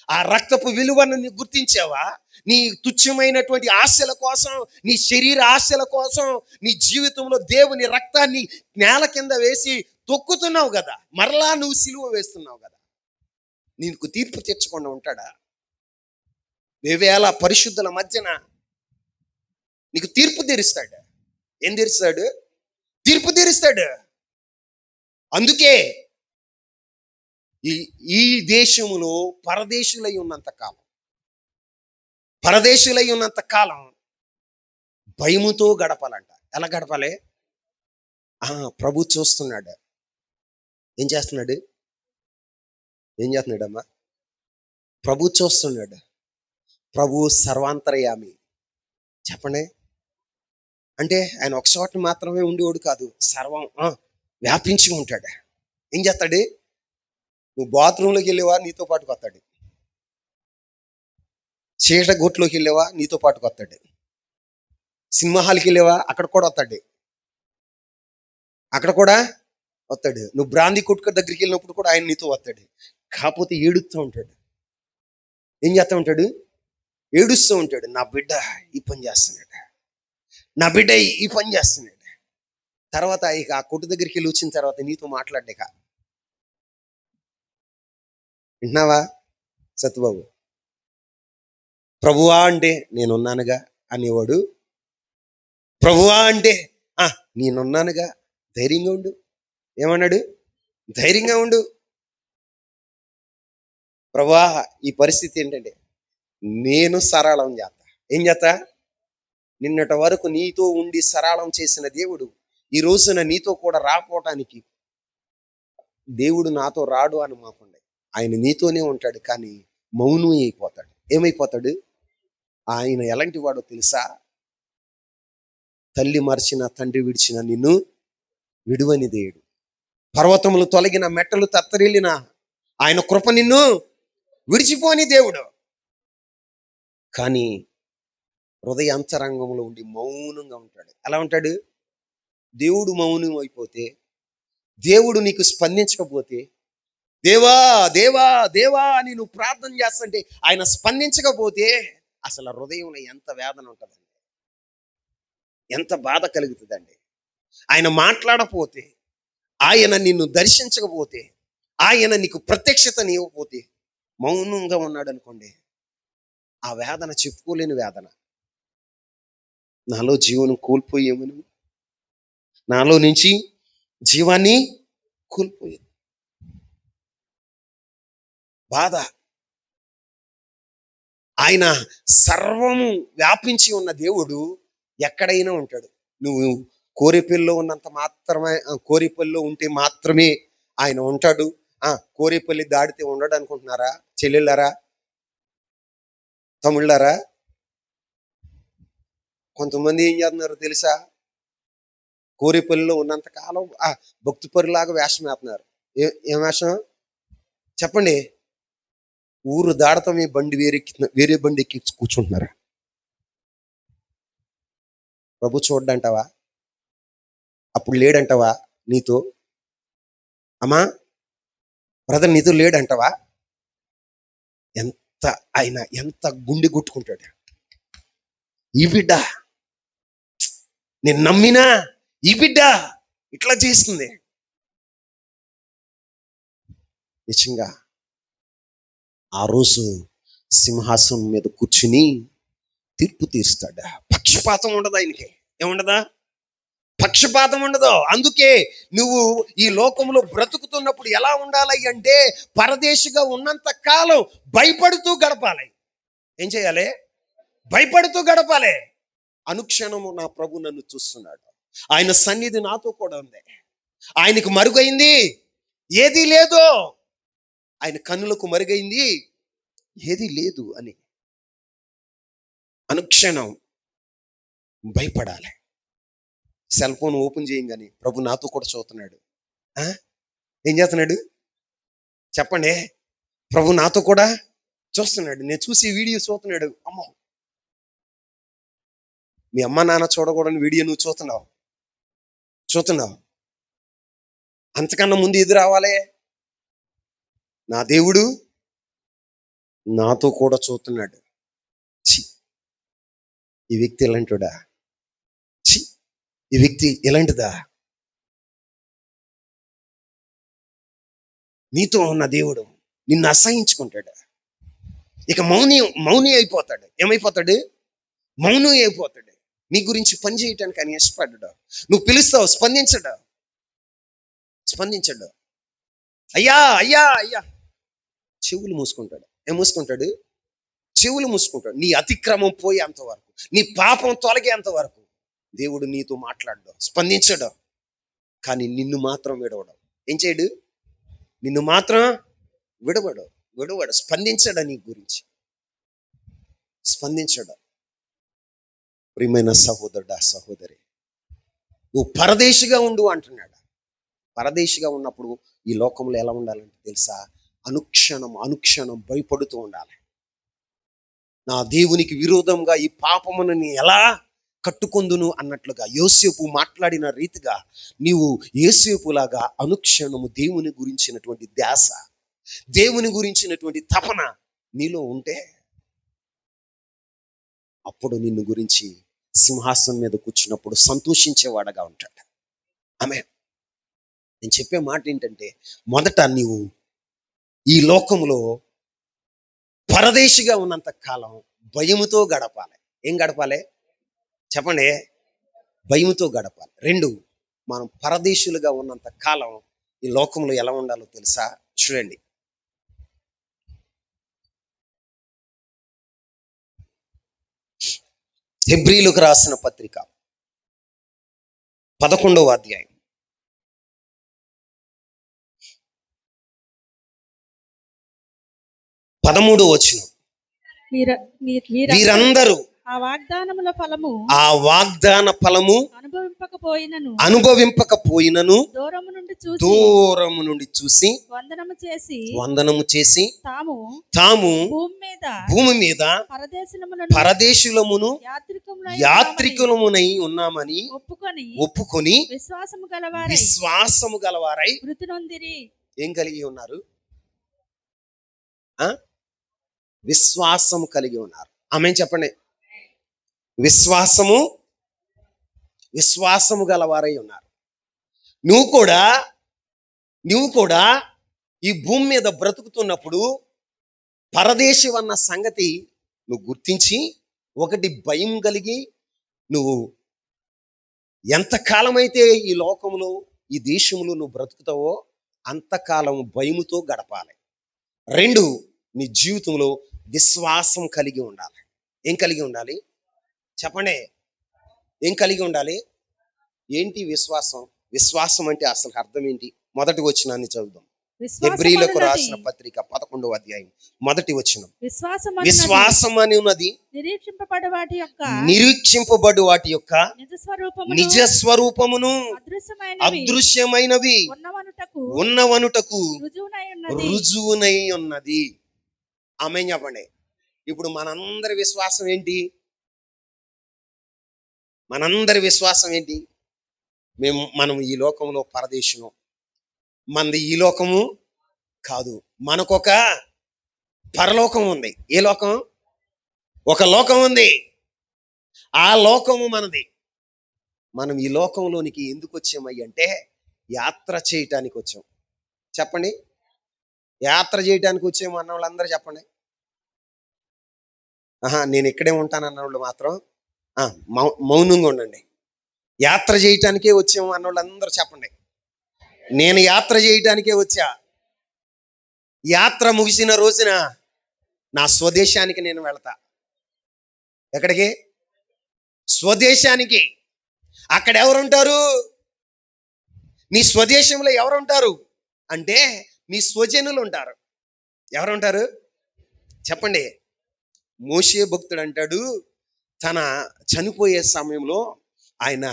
ఆ రక్తపు విలువను నువ్వు గుర్తించావా? నీ తుచ్చమైనటువంటి ఆశల కోసం, నీ శరీర ఆశల కోసం నీ జీవితంలో దేవుని రక్తాన్ని నేల కింద వేసి తొక్కుతున్నావు కదా, మరలా నువ్వు సిలువ వేస్తున్నావు కదా. నీకు తీర్పు తీర్చకుండా ఉంటాడా? వేవేల పరిశుద్ధుల మధ్యన నీకు తీర్పు తీరుస్తాడు. ఏం తీరుస్తాడు? తీర్పు తీరుస్తాడు. అందుకే ఈ దేశంలో పరదేశులై ఉన్నంత కాలం భయముతో గడపాలంట. ఎలా గడపాలి? ప్రభు చూస్తున్నాడు. ఏం చేస్తున్నాడమ్మా? ప్రభు చూస్తున్నాడు. ప్రభు సర్వాంతర్యామి. చెప్పండి. అంటే ఆయన ఒక చోట మాత్రమే ఉండేవాడు కాదు, సర్వం వ్యాపించి ఉంటాడు. ఏం చేస్తాడు? నువ్వు బాత్రూంలోకి వెళ్ళేవా, నీతో పాటుకు వస్తాడు. చీట గొట్లోకి వెళ్ళేవా, నీతో పాటుకు వస్తాడు. సినిమా హాల్కి వెళ్ళేవా, అక్కడ కూడా వస్తాడు. నువ్వు బ్రాందీ కొట్టుక దగ్గరికి వెళ్ళినప్పుడు కూడా ఆయన నీతో వస్తాడు. కాకపోతే ఏడుస్తూ ఉంటాడు. ఏం చేస్తూ ఉంటాడు? ఏడుస్తూ ఉంటాడు. నా బిడ్డ ఈ పని చేస్తున్నాడు, నా బిడ్డ ఈ పని చేస్తున్నాడు. తర్వాత ఇక ఆ కొట్టు దగ్గరికి వెళ్ళి వచ్చిన తర్వాత నీతో మాట్లాడ్డాక, వింటున్నావా సత్యబాబు? ప్రభువా అంటే నేనున్నానుగా అనేవాడు. ప్రభువా అంటే నేనున్నానుగా, ధైర్యంగా ఉండు. ఏమన్నాడు? ధైర్యంగా ఉండు. ప్రభువా ఈ పరిస్థితి ఏంటంటే నేను సరళం చేస్తా. ఏం చేస్తా? నిన్నటి వరకు నీతో ఉండి సరళం చేసిన దేవుడు ఈ రోజున నీతో కూడా రాకపోవటానికి దేవుడు నాతో రాడు అని మాకుండే. ఆయన నీతోనే ఉంటాడు, కానీ మౌనం అయిపోతాడు. ఏమైపోతాడు? ఆయన ఎలాంటి వాడో తెలుసా? తల్లి మర్చిన, తండ్రి విడిచిన నిన్ను విడువని దేవుడు. పర్వతములు తొలగిన, మెట్టలు తత్తరిల్లిన ఆయన కృప నిన్ను విడిచిపోని దేవుడు. కానీ హృదయ అంతరంగంలో ఉండి మౌనంగా ఉంటాడు. ఎలా ఉంటాడు? దేవుడు మౌనం అయిపోతే, దేవుడు నీకు స్పందించకపోతే, దేవా దేవా దేవా అని నువ్వు ప్రార్థన చేస్తుంటే ఆయన స్పందించకపోతే అసలు హృదయంలో ఎంత వేదన ఉంటుందండి. ఎంత బాధ కలుగుతుందండి. ఆయన మాట్లాడపోతే, ఆయన నిన్ను దర్శించకపోతే, ఆయన నీకు ప్రత్యక్షతని ఇవ్వకపోతే, మౌనంగా ఉన్నాడు అనుకోండి, ఆ వేదన చెప్పుకోలేని వేదన. నాలో జీవనం కోల్పోయేమను, నాలో నుంచి జీవాన్ని కోల్పోయేది బాధ. ఆయన సర్వము వ్యాపించి ఉన్న దేవుడు ఎక్కడైనా ఉంటాడు. నువ్వు కోరేపల్లిలో ఉన్నంత మాత్రమే, కోరేపల్లిలో ఉంటే మాత్రమే ఆయన ఉంటాడు. కోరేపల్లి దాడితే ఉండడు అనుకుంటున్నారా చెల్లెళ్ళారా, తమ్ముళ్ళారా? కొంతమంది ఏం చేస్తున్నారు తెలుసా? కోరేపల్లిలో ఉన్నంత కాలం భక్తిపరులాగా వేషం వేస్తున్నారు. ఏం వేషం చెప్పండి? ఊరు దాడతాం ఈ బండి వేరే బండి ఎక్కి కూర్చుంటున్నారా? ప్రభు చూడ్డంటావా? అప్పుడు లేడంటావా నీతో? అమ్మా బ్రదర్ నీతో లేడంటావా? ఆయన ఎంత గుండె కొట్టుకుంటాడు. ఈ బిడ్డ నేను నమ్మినా ఈ బిడ్డ ఇట్లా చేస్తుంది. నిజంగా ఆ రోజు సింహాసనం మీద కూర్చుని తీర్పు తీరుస్తాడు. పక్షపాతం ఉండదు ఆయనకి. ఏముండదా? పక్షపాతం ఉండదు. అందుకే నువ్వు ఈ లోకంలో బ్రతుకుతున్నప్పుడు ఎలా ఉండాలి అంటే, పరదేశిగా ఉన్నంత కాలం భయపడుతూ గడపాలి. ఏం చేయాలి? భయపడుతూ గడపాలి. అనుక్షణము నా ప్రభు నన్ను చూస్తున్నాడు, ఆయన సన్నిధి నాతో కూడా ఉంది, ఆయనకు మరుగైంది ఏదీ లేదు, ఆయన కన్నులకు మరుగైంది ఏదీ లేదు అని అనుక్షణం భయపడాలి. సెల్ ఫోన్ ఓపెన్ చేయంగానే ప్రభు నాతో కూడా చూస్తున్నాడు. ఏం చేస్తున్నాడు చెప్పండి? ప్రభు నాతో కూడా చూస్తున్నాడు. నేను చూసి వీడియో చూస్తున్నాడు. అమ్మో, మీ అమ్మ నాన్న చూడకూడని వీడియో నువ్వు చూస్తున్నావు. అంతకన్నా ముందు ఎదురు రావాలి. నా దేవుడు నాతో కూడా చూస్తున్నాడు. ఈ వ్యక్తి ఎలాంటిదా? ఈ వ్యక్తి ఎలాంటిదా? నీతో ఉన్న దేవుడు నిన్ను అసహించుకుంటాడు. ఇక మౌని అయిపోతాడు. ఏమైపోతాడు? మౌనం అయిపోతాడు. నీ గురించి పని చేయటానికి ఆయన ఇష్టపడ్డాడు. నువ్వు పిలుస్తావు, స్పందించడు. అయ్యా అయ్యా అయ్యా చెవులు మూసుకుంటాడు. ఏం మూసుకుంటాడు? చెవులు మూసుకుంటాడు. నీ అతిక్రమం పోయేంత వరకు, నీ పాపం తొలగేంత వరకు దేవుడు నీతో మాట్లాడడం, స్పందించడం. కానీ నిన్ను మాత్రం విడవడం. ఏం చేయడు? నిన్ను మాత్రం విడవడు. స్పందించడు. నీ గురించి స్పందించడు. ప్రియమైన సహోదరుడా, సహోదరి, నువ్వు పరదేశిగా ఉండు అంటున్నాడు. పరదేశిగా ఉన్నప్పుడు ఈ లోకంలో ఎలా ఉండాలంటే తెలుసా? అనుక్షణం భయపడుతూ ఉండాలి. నా దేవునికి విరోధంగా ఈ పాపమును ఎలా కట్టుకొందును అన్నట్లుగా యోసేపు మాట్లాడిన రీతిగా నీవు యోసేపులాగా అనుక్షణము దేవుని గురించినటువంటి ధ్యాస, దేవుని గురించినటువంటి తపన నీలో ఉంటే అప్పుడు నిన్ను గురించి సింహాసనం మీద కూర్చున్నప్పుడు సంతోషించేవాడగా ఉంటాడు. ఆమె నేను చెప్పే మాట ఏంటంటే, మొదట నీవు ఈ లోకంలో పరదేశిగా ఉన్నంత కాలం భయముతో గడపాలి. ఏం గడపాలి చెప్పండి? భయముతో గడపాలి. 2, మనం పరదేశులుగా ఉన్నంత కాలం ఈ లోకంలో ఎలా ఉండాలో తెలుసా? చూడండి, హెబ్రీలకు రాసిన పత్రిక 11వ అధ్యాయం 13వ వచనం. వీరందరూ ఆ వాగ్దాన ఫలము అనుభవింపకపోయినను దూరము నుండి చూసి వందనము చేసి తాము భూమి మీద పరదేశులమును యాత్రికులమునై ఉన్నామని ఒప్పుకొని విశ్వాసము గలవారై ఏం కలిగి ఉన్నారు? విశ్వాసము కలిగి ఉన్నారు. ఆమేన్ చెప్పండి. విశ్వాసము విశ్వాసము గలవారై ఉన్నారు. నువ్వు కూడా నువ్వు కూడా ఈ భూమి మీద బ్రతుకుతున్నప్పుడు పరదేశం అన్న సంగతి నువ్వు గుర్తించి, ఒకటి భయం కలిగి, నువ్వు ఎంతకాలమైతే ఈ లోకంలో ఈ దేశంలో నువ్వు బ్రతుకుతావో అంతకాలం భయముతో గడపాలి. రెండు, నీ జీవితంలో విశ్వాసం కలిగి ఉండాలి. ఏం కలిగి ఉండాలి చెప్పండి? ఏం కలిగి ఉండాలి? ఏంటి విశ్వాసం? విశ్వాసం అంటే అసలు అర్థం ఏంటి? మొదటి వచనాన్ని చదువుదాం. హెబ్రీయులకు రాసిన పత్రిక 11వ అధ్యాయం మొదటి వచనం. విశ్వాసం అని ఉన్నది నిరీక్షింపబడు వాటి యొక్క నిజ స్వరూపమును అదృశ్యమైనవి ఉన్నవనుటకు రుజువునై ఉన్నది. ఆమేన్ చెప్పండి. ఇప్పుడు మనందరి విశ్వాసం ఏంటి? మనందరి విశ్వాసం ఏంటి? మనం ఈ లోకంలో పరదేశం, మనది ఈ లోకము కాదు. మనకొక పరలోకం ఉంది. ఏ లోకం? ఒక లోకం ఉంది. ఆ లోకము మనది. మనం ఈ లోకంలోనికి ఎందుకు వచ్చామయ్య అంటే యాత్ర చేయటానికి వచ్చాం. చెప్పండి, యాత్ర చేయటానికి వచ్చాము అన్న వాళ్ళందరూ చెప్పండి. నేను ఇక్కడే ఉంటాను అన్న వాళ్ళు మాత్రం మౌనంగా ఉండండి. యాత్ర చేయటానికే వచ్చాము అన్న వాళ్ళందరూ చెప్పండి. నేను యాత్ర చేయటానికే వచ్చా. యాత్ర ముగిసిన రోజున నా స్వదేశానికి నేను వెళతా. ఎక్కడికి? స్వదేశానికి. అక్కడ ఎవరుంటారు? నీ స్వదేశంలో ఎవరుంటారు అంటే నీ స్వజనులు ఉంటారు. ఎవరుంటారు చెప్పండి? మోషే భక్తుడు అంటాడు, తన చనిపోయే సమయంలో ఆయన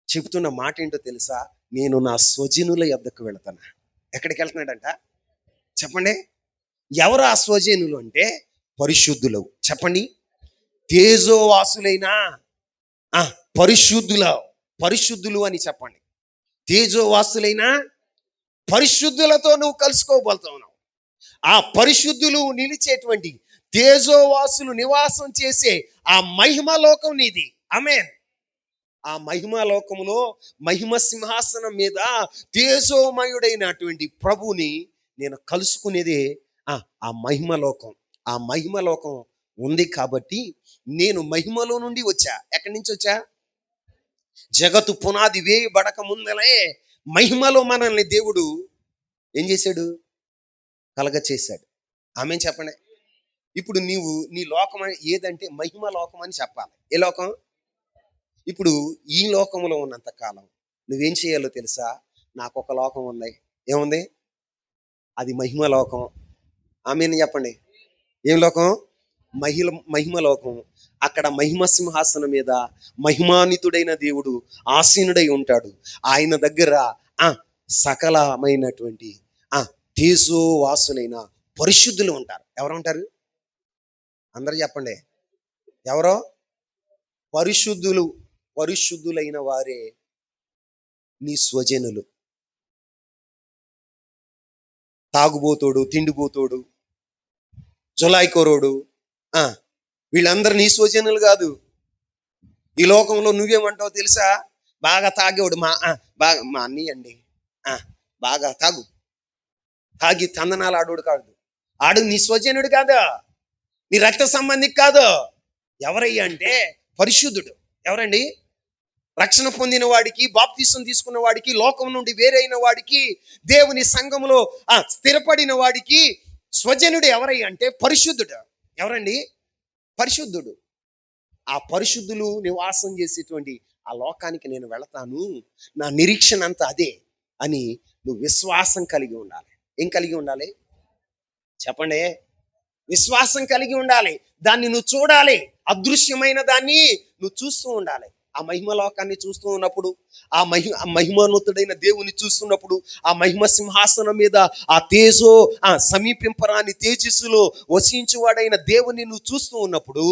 చెబుతున్న మాట ఏంటో తెలుసా? నేను నా స్వజనుల యొద్దకు వెళతాను. ఎక్కడికి వెళ్తున్నాడంట చెప్పండి? ఎవరు ఆ స్వజనులు అంటే పరిశుద్ధులు. చెప్పండి, తేజోవాసులైన పరిశుద్ధులు అని చెప్పండి. తేజోవాసులైన పరిశుద్ధులతో నువ్వు కలుసుకోబోతున్నావు. ఆ పరిశుద్ధులు నిలిచేటువంటి తేజోవాసులు నివాసం చేసే ఆ మహిమలోకం నీది. ఆమేన్. ఆ మహిమలోకములో మహిమ సింహాసనం మీద తేజోమయుడైనటువంటి ప్రభుని నేను కలుసుకునేదే ఆ మహిమలోకం. ఆ మహిమలోకం ఉంది కాబట్టి నేను మహిమలో నుండి వచ్చా. ఎక్కడి నుంచి వచ్చా? జగత్తు పునాది వేయబడక ముందలే మహిమలో మనల్ని దేవుడు ఏం చేశాడు? కలగ చేశాడు. ఆమేన్ చెప్పండి. ఇప్పుడు నీవు నీ లోకం ఏదంటే మహిమ లోకం అని చెప్పాలి. ఏ లోకం? ఇప్పుడు ఈ లోకంలో ఉన్నంత కాలం నువ్వేం చేయాలో తెలుసా? నాకు ఒక లోకం ఉంది. ఏముంది? అది మహిమ లోకం. ఆమేన్ చెప్పండి. ఏం లోకం? మహిమ లోకం. అక్కడ మహిమ సింహాసనం మీద మహిమాన్వితుడైన దేవుడు ఆసీనుడై ఉంటాడు. ఆయన దగ్గర సకలమైనటువంటి తేజోవాసులైన పరిశుద్ధులు ఉంటారు. ఎవరు ఉంటారు? అందరూ చెప్పండి. ఎవరో? పరిశుద్ధులైన వారే నీ స్వజనులు. తాగుబోతోడు, తిండిపోతోడు, జులాయికోరోడు వీళ్ళందరూ నీ స్వజనులు కాదు. ఈ లోకంలో నువ్వేమంటావు తెలుసా? బాగా తాగేవాడు బాగా మా అన్నయ్య అండి, బాగా తాగి తందనాలు ఆడోడు కాదు. ఆడు నీ స్వజనుడు కాదు, నీ రక్త సంబంధి కాదు. ఎవరయ్యా అంటే పరిశుద్ధుడు. ఎవరండి? రక్షణ పొందిన వాడికి, బాప్తిసం తీసుకున్న వాడికి, లోకం నుండి వేరైన వాడికి, దేవుని సంఘములో స్థిరపడిన వాడికి స్వజనుడు ఎవరయ్యా అంటే పరిశుద్ధుడు. ఎవరండి? పరిశుద్ధుడు. ఆ పరిశుద్ధులు నివాసం చేసేటువంటి ఆ లోకానికి నేను వెళతాను, నా నిరీక్షణ అంతా అదే అని నువ్వు విశ్వాసం కలిగి ఉండాలి. ఏం కలిగి ఉండాలి చెప్పండి? విశ్వాసం కలిగి ఉండాలి. దాన్ని నువ్వు చూడాలి. అదృశ్యమైన దాన్ని నువ్వు చూస్తూ ఉండాలి. ఆ మహిమ లోకాన్ని చూస్తూ ఉన్నప్పుడు, ఆ మహిమోన్నతుడైన దేవుని చూస్తున్నప్పుడు, ఆ మహిమ సింహాసనం మీద ఆ సమీపింపరాని తేజస్సులో వసించువాడైన దేవుని నువ్వు చూస్తూ ఉన్నప్పుడు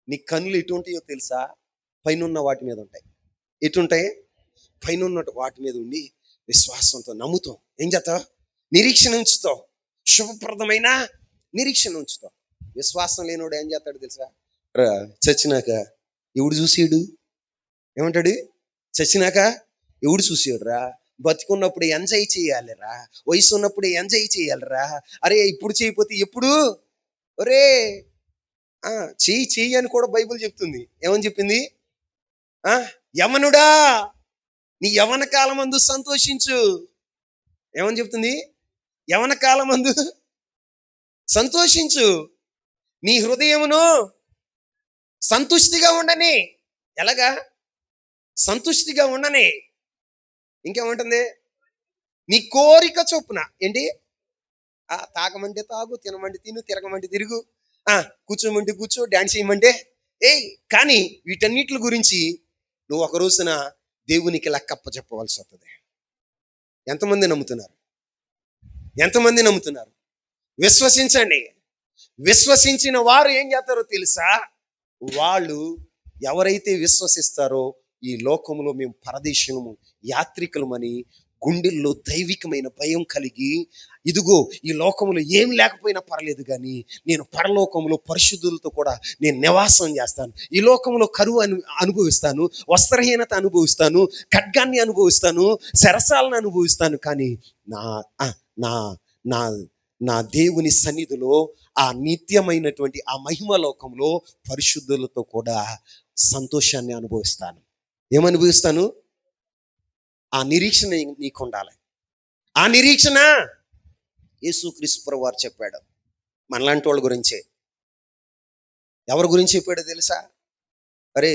నీ కన్నులు ఎటుంటాయో తెలుసా? పైనున్న వాటి మీద ఉంటాయి. ఎటుంటాయి? పైన వాటి మీద ఉండి విశ్వాసంతో నమ్ముతాం. ఏం చేస్తావు? నిరీక్షణ ఉంచుతావు. శుభప్రదమైన నిరీక్షణ ఉంచుతావు. విశ్వాసం లేనివాడు ఏం చేస్తాడు తెలుసా? చచ్చినాక ఎవడు చూసాడు? ఏమంటాడు? చచ్చినాక ఎవడు చూసాడురా? బతికున్నప్పుడు ఎంజాయ్ చేయాలిరా, వయసు ఉన్నప్పుడు ఎంజాయ్ చేయాలిరా. అరే ఇప్పుడు చేయకపోతే ఎప్పుడు? ఒరే చెయ్యి చెయ్యి అని కూడా బైబిల్ చెప్తుంది. ఏమని చెప్పింది? యవనుడా నీ యవన కాలమందు సంతోషించు. ఏమని చెప్తుంది? యవన కాలమందు సంతోషించు, నీ హృదయమును సంతుష్టిగా ఉండని. ఎలాగా సంతుష్టిగా ఉండని? ఇంకేముంటుంది? నీ కోరిక చొప్పున. ఏంటి? తాగమంటే తాగు, తినమంటే తిను, తిరగమంటే తిరుగు, కూర్చోమంటే కూర్చో, డాన్స్ చేయమంటే కానీ వీటన్నిటి గురించి నువ్వు ఒక రోజున దేవునికి లెక్కప్ప చెప్పవలసి వస్తుంది. ఎంతమంది నమ్ముతున్నారు? ఎంతమంది నమ్ముతున్నారు? విశ్వసించండి. విశ్వసించిన వారు ఏం చేస్తారో తెలుసా? వాళ్ళు ఎవరైతే విశ్వసిస్తారో ఈ లోకంలో మేము పరదేశము యాత్రికులమని గుండెల్లో దైవికమైన భయం కలిగి, ఇదిగో ఈ లోకంలో ఏం లేకపోయినా పర్లేదు కానీ నేను పరలోకంలో పరిశుద్ధులతో కూడా నేను నివాసం చేస్తాను, ఈ లోకంలో కరువు అనుభవిస్తాను, వస్త్రహీనత అనుభవిస్తాను, ఖడ్గాన్ని అనుభవిస్తాను, శరసాలను అనుభవిస్తాను, కానీ నా నా నా నా దేవుని సన్నిధిలో ఆ నిత్యమైనటువంటి ఆ మహిమ లోకంలో పరిశుద్ధులతో కూడా సంతోషాన్ని అనుభవిస్తాను. ఏమనుభవిస్తాను? ఆ నిరీక్షణ నీకు ఉండాలి. ఆ నిరీక్షణ యేసుక్రీస్తు ప్రభువు వారు చెప్పాడు మనలాంటి వాళ్ళ గురించే. ఎవరి గురించి చెప్పాడో తెలుసా? అరే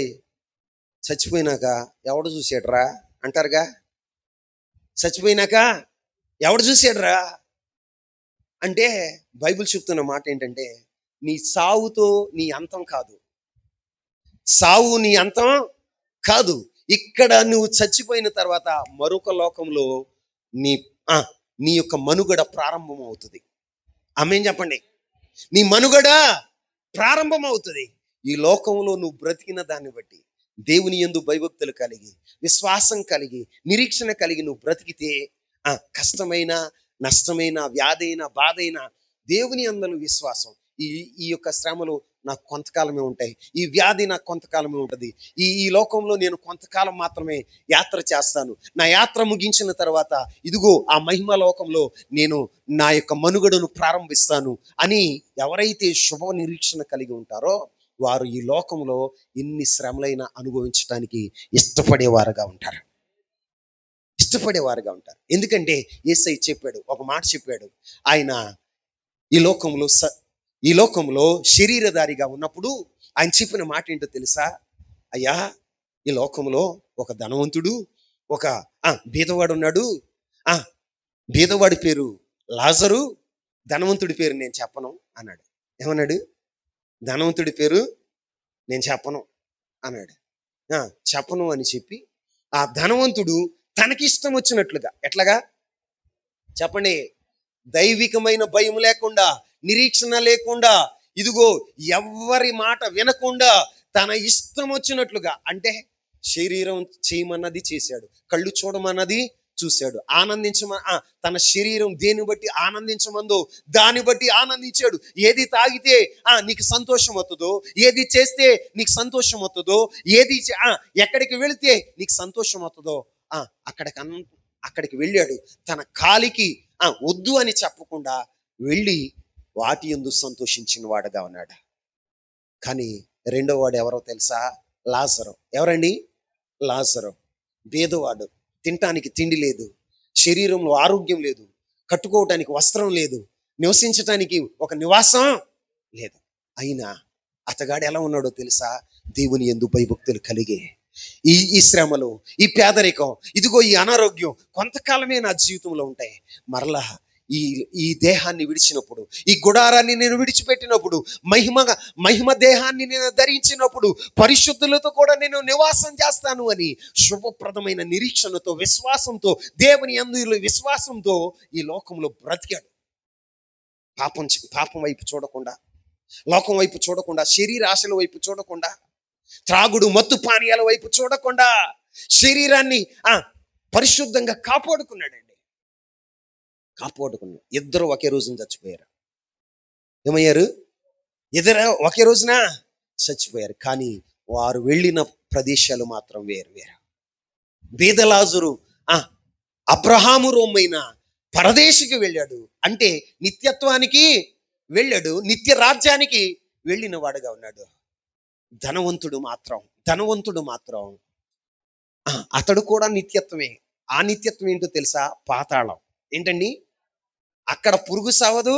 చచ్చిపోయినాక ఎవడు చూసాడురా అంటారుగా. చచ్చిపోయినాక ఎవడు చూసాడురా అంటే బైబిల్ చెప్తున్న మాట ఏంటంటే, నీ సావుతో నీ అంతం కాదు. సావు నీ అంతం కాదు. ఇక్కడ నువ్వు చచ్చిపోయిన తర్వాత మరొక లోకంలో నీ నీ యొక్క మనుగడ ప్రారంభం అవుతుంది. ఆమేన్ చెప్పండి. నీ మనుగడ ప్రారంభం అవుతుంది. ఈ లోకంలో నువ్వు బ్రతికిన దాన్ని బట్టి దేవుని యందు భయభక్తులు కలిగి, విశ్వాసం కలిగి, నిరీక్షణ కలిగి నువ్వు బ్రతికితే కష్టమైన, నష్టమైన, వ్యాధైన, బాధైన దేవుని యందు విశ్వాసం, ఈ యొక్క శ్రమలు నాకు కొంతకాలమే ఉంటాయి, ఈ వ్యాధి నాకు కొంతకాలమే ఉంటుంది, ఈ లోకంలో నేను కొంతకాలం మాత్రమే యాత్ర చేస్తాను, నా యాత్ర ముగించిన తర్వాత ఇదిగో ఆ మహిమ లోకంలో నేను నా యొక్క మనుగడను ప్రారంభిస్తాను అని ఎవరైతే శుభ నిరీక్షణ కలిగి ఉంటారో వారు ఈ లోకంలో ఎన్ని శ్రమలైనా అనుభవించడానికి ఇష్టపడేవారుగా ఉంటారు. ఎందుకంటే యేసయ్య చెప్పాడు, ఒక మాట చెప్పాడు. ఆయన ఈ లోకంలో శరీరధారిగా ఉన్నప్పుడు ఆయన చెప్పిన మాట ఏంటో తెలుసా? అయ్యా, ఈ లోకంలో ఒక ధనవంతుడు, ఒక బీదవాడు ఉన్నాడు. బీదవాడి పేరు లాజరు, ధనవంతుడి పేరు నేను చెప్పను అన్నాడు. ఏమన్నాడు? ధనవంతుడి పేరు నేను చెప్పను అన్నాడు. చెప్పను అని చెప్పి ఆ ధనవంతుడు తనకిష్టం వచ్చినట్లుగా, ఎట్లాగా చెప్పండి, దైవికమైన భయం లేకుండా, నిరీక్షణ లేకుండా, ఇదిగో ఎవ్వరి మాట వినకుండా తన ఇష్టం వచ్చినట్లుగా, అంటే శరీరం చేయమన్నది చేశాడు, కళ్ళు చూడమన్నది చూశాడు, తన శరీరం దేని బట్టి ఆనందించమందో దాన్ని బట్టి ఆనందించాడు. ఏది తాగితే నీకు సంతోషం వస్తుందో, ఏది చేస్తే నీకు సంతోషం వస్తుందో, ఏది ఎక్కడికి వెళితే నీకు సంతోషం వస్తుందో అక్కడికి వెళ్ళాడు. తన కాలికి వద్దు అని చెప్పకుండా వెళ్ళి వాటి యందు సంతోషించిన వాడుగా ఉన్నాడు. కానీ రెండో వాడు ఎవరో తెలుసా? లాజరు. ఎవరండి? లాజరు బీదవాడు. తినటానికి తిండి లేదు, శరీరంలో ఆరోగ్యం లేదు, కట్టుకోవటానికి వస్త్రం లేదు, నివసించటానికి ఒక నివాసం లేదు. అయినా అతగాడు ఎలా ఉన్నాడో తెలుసా? దేవుని యందు భయభక్తులు కలిగే, ఈ శ్రమలు, ఈ పేదరికం, ఇదిగో ఈ అనారోగ్యం కొంతకాలమే నా జీవితంలో ఉంటాయి. మరలా ఈ దేహాన్ని విడిచినప్పుడు, ఈ గుడారాన్ని నేను విడిచిపెట్టినప్పుడు, మహిమ దేహాన్ని నేను ధరించినప్పుడు పరిశుద్ధులతో కూడా నేను నివాసం చేస్తాను అని శుభప్రదమైన నిరీక్షణతో, విశ్వాసంతో, దేవుని యందు విశ్వాసంతో ఈ లోకంలో బ్రతికాడు. పాపం వైపు చూడకుండా, లోకం వైపు చూడకుండా, శరీర ఆశల వైపు చూడకుండా, త్రాగుడు మత్తు పానీయాల వైపు చూడకుండా శరీరాన్ని పరిశుద్ధంగా కాపాడుకున్నాడు. ఇద్దరు ఒకే రోజున చచ్చిపోయారు. ఏమయ్యారు? ఇద్దరు ఒకే రోజున చచ్చిపోయారు. కానీ వారు వెళ్ళిన ప్రదేశాలు మాత్రం వేరు వేరు. బీదలాజరు అబ్రహాము రొమ్మైన పరదేశికి వెళ్ళాడు, అంటే నిత్యత్వానికి వెళ్ళాడు, నిత్య రాజ్యానికి వెళ్ళిన వాడుగా ఉన్నాడు. ధనవంతుడు మాత్రం అతడు కూడా నిత్యత్వమే. ఆ నిత్యత్వం ఏంటో తెలుసా? పాతాళం. ఏంటండి? అక్కడ పురుగు సావదు,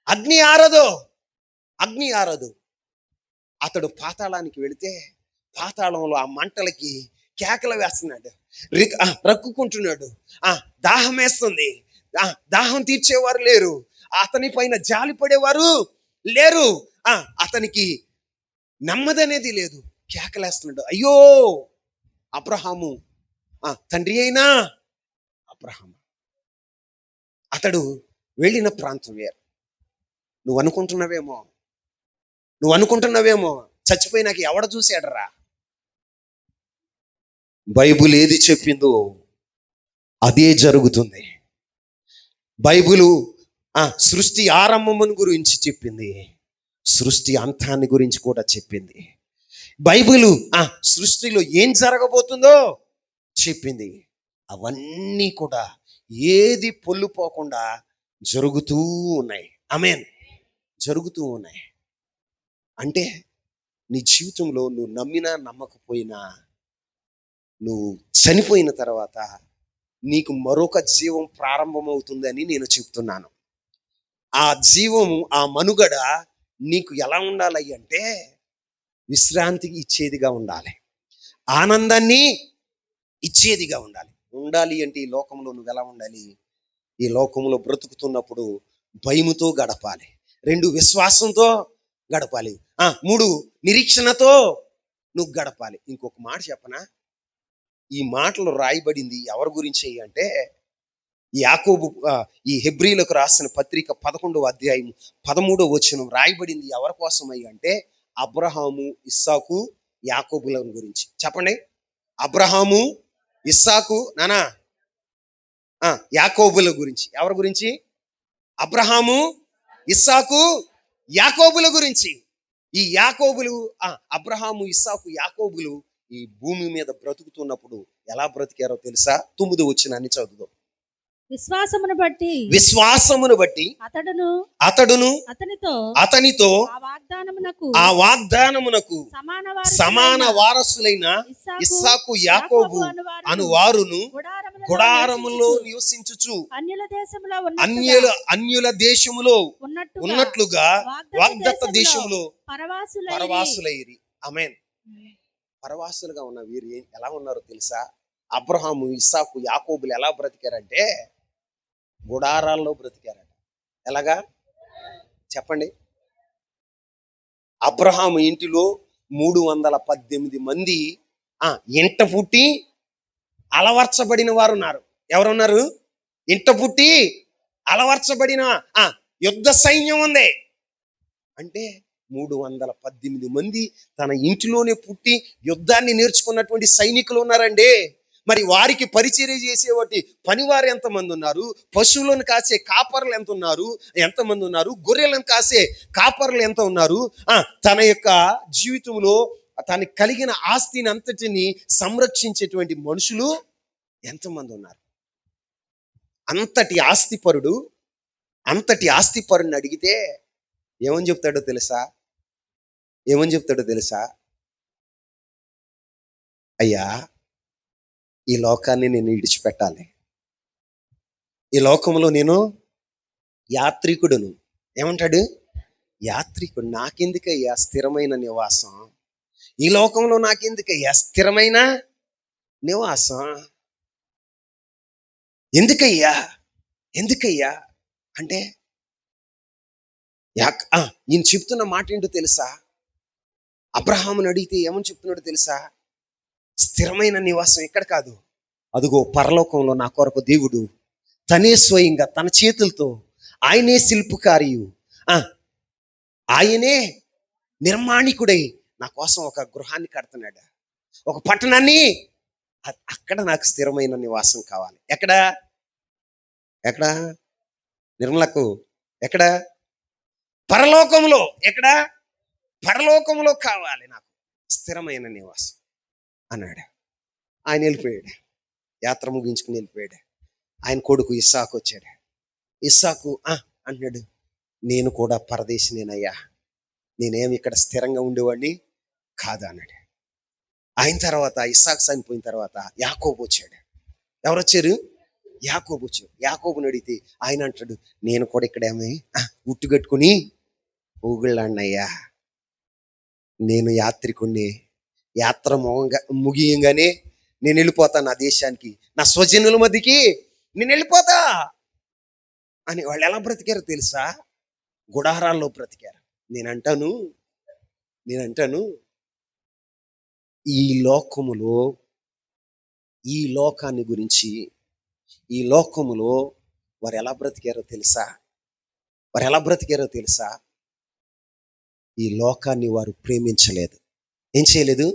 అగ్ని ఆరదు. అతడు పాతాళానికి వెళితే పాతాళంలో ఆ మంటలకి కేకలు వేస్తున్నాడు, రక్కుకుంటున్నాడు. దాహం వేస్తుంది, దాహం తీర్చేవారు లేరు, అతని పైన జాలి పడేవారు లేరు, అతనికి నెమ్మదనేది లేదు. కేకలేస్తున్నాడు, అయ్యో అబ్రహాము, తండ్రి అయినా అబ్రహాము. అతడు వెళ్ళిన ప్రాంతం వేరు. నువ్వు అనుకుంటున్నావేమో చచ్చిపోయినాక ఎవడ చూశాడరా? బైబిల్ ఏది చెప్పిందో అదే జరుగుతుంది. బైబిలు సృష్టి ఆరంభమును గురించి చెప్పింది, సృష్టి అంతాన్ని గురించి కూడా చెప్పింది. బైబిలు సృష్టిలో ఏం జరగబోతుందో చెప్పింది. అవన్నీ కూడా ఏది పొల్లుపోకుండా జరుగుతూ ఉన్నాయి. ఆమేన్. జరుగుతూ ఉన్నాయి. అంటే నీ జీవితంలో నువ్వు నమ్మినా నమ్మకపోయినా, నువ్వు చనిపోయిన తర్వాత నీకు మరొక జీవం ప్రారంభమవుతుందని నేను చెప్తున్నాను. ఆ జీవము, ఆ మనుగడ నీకు ఎలా ఉండాలి అంటే విశ్రాంతికి ఇచ్చేదిగా ఉండాలి, ఆనందాన్ని ఇచ్చేదిగా ఉండాలి అంటే ఈ లోకంలో నువ్వు ఎలా ఉండాలి? ఈ లోకంలో బ్రతుకుతున్నప్పుడు భయముతో గడపాలి, 2 విశ్వాసంతో గడపాలి, 3 నిరీక్షణతో నువ్వు గడపాలి. ఇంకొక మాట చెప్పనా? ఈ మాటలు రాయబడింది ఎవరి గురించి అంటే యాకోబు, ఈ హెబ్రీలకు రాసిన పత్రిక 11వ అధ్యాయం 13వ వచనం రాయబడింది ఎవరి కోసమై అంటే అబ్రహాము, ఇస్సాకు, యాకోబుల గురించి. చెప్పండి. అబ్రహాము, ఇస్సాకు, యాకోబుల గురించి. ఎవరి గురించి? అబ్రహాము, ఇస్సాకు, యాకోబుల గురించి. ఈ యాకోబులు, అబ్రహాము, ఇస్సాకు, యాకోబులు ఈ భూమి మీద బ్రతుకుతున్నప్పుడు ఎలా బ్రతికారో తెలుసా? 9వ వచనాన్ని చదువుదాం. విశ్వాసమును బట్టి అతడును అతనితో ఆ వాగ్దానమునకు సమాన వారసులైన ఇస్సాకు, యాకోబు అను వారును గుడారములో నివసించుచు అన్యుల దేశములో ఉన్నట్లుగా వాగ్దత్త దేశములో పరవాసులైరి. ఆమేన్. పరవాసులుగా ఉన్న వీరు ఎలా ఉన్నారో తెలుసా? అబ్రహాము, ఇస్సాకు, యాకోబులు ఎలా బ్రతికారంటే గుడారాల్లో బ్రతికారట. ఎలాగా చెప్పండి? అబ్రహాము ఇంటిలో 318 మంది ఇంట పుట్టి అలవర్చబడిన వారు ఉన్నారు. ఎవరున్నారు? ఇంట పుట్టి అలవర్చబడిన యుద్ధ సైన్యం ఉంది. అంటే 318 మంది తన ఇంటిలోనే పుట్టి యుద్ధాన్ని నేర్చుకున్నటువంటి సైనికులు ఉన్నారండి. మరి వారికి పరిచర్య చేసేవాటి పనివారు ఎంతమంది ఉన్నారు? పశువులను కాసే కాపర్లు ఎంతమంది ఉన్నారు? గొర్రెలను కాసే కాపర్లు ఎంత ఉన్నారు? తన యొక్క జీవితంలో తనకి కలిగిన ఆస్తిని అంతటిని సంరక్షించేటువంటి మనుషులు ఎంతమంది ఉన్నారు? అంతటి ఆస్తిపరుడిని అడిగితే ఏమని చెప్తాడో తెలుసా? అయ్యా, ఈ లోకాన్ని నేను విడిచిపెట్టాలి, ఈ లోకంలో నేను యాత్రికుడును. ఏమంటాడు? యాత్రికుడు. నాకెందుకయ్యా స్థిరమైన నివాసం? ఈ లోకంలో నాకెందుకయ్యా స్థిరమైన నివాసం? ఎందుకయ్యా అంటే ఈయన చెప్తున్న మాట ఏంటో తెలుసా? అబ్రహాముని అడిగితే ఏమని చెప్తున్నాడో తెలుసా? స్థిరమైన నివాసం ఇక్కడ కాదు, అదిగో పరలోకంలో నా కొరకు దేవుడు తనే స్వయంగా తన చేతులతో, ఆయనే శిల్పకారియు, ఆయనే నిర్మాణికుడై నా కోసం ఒక గృహాన్ని కడుతున్నాడు, ఒక పట్టణాన్ని. అక్కడ నాకు స్థిరమైన నివాసం కావాలి. ఎక్కడ నిర్మలకు? ఎక్కడ? పరలోకంలో. ఎక్కడ? పరలోకంలో కావాలి నాకు స్థిరమైన నివాసం. అన్నాడు. ఆయన వెళ్ళిపోయాడు, యాత్ర ముగించుకుని వెళ్ళిపోయాడు. ఆయన కొడుకు ఇస్సాకు వచ్చాడు. ఇస్సాకు అన్నాడు, నేను కూడా పరదేశినేనయ్యా, నేనేమి ఇక్కడ స్థిరంగా ఉండేవాడిని కాదు అన్నాడు. అయిన తర్వాత ఇస్సాకు చనిపోయిన తర్వాత యాకోబు వచ్చాడు. ఎవరు వచ్చారు? యాకోబు వచ్చాడు. యాకోబుని అడిగితే ఆయన అంటాడు, నేను కూడా ఇక్కడేమి ఉట్టు కట్టుకుని ఊగుళ్ళాడినయ్యా, నేను యాత్రికుణ్ణి, యాత్ర ముగియంగానే నేను వెళ్ళిపోతాను నా దేశానికి, నా స్వజనుల మధ్యకి నేను వెళ్ళిపోతా అని. వాళ్ళు ఎలా బ్రతికారో తెలుసా? గుడారాల్లో బ్రతికారు. నేనంటాను ఈ లోకములో, ఈ లోకాన్ని గురించి, ఈ లోకములో వారు ఎలా బ్రతికారో తెలుసా? ఈ లోకాన్ని వారు ప్రేమించలేదు. ఏం చేయలేదు?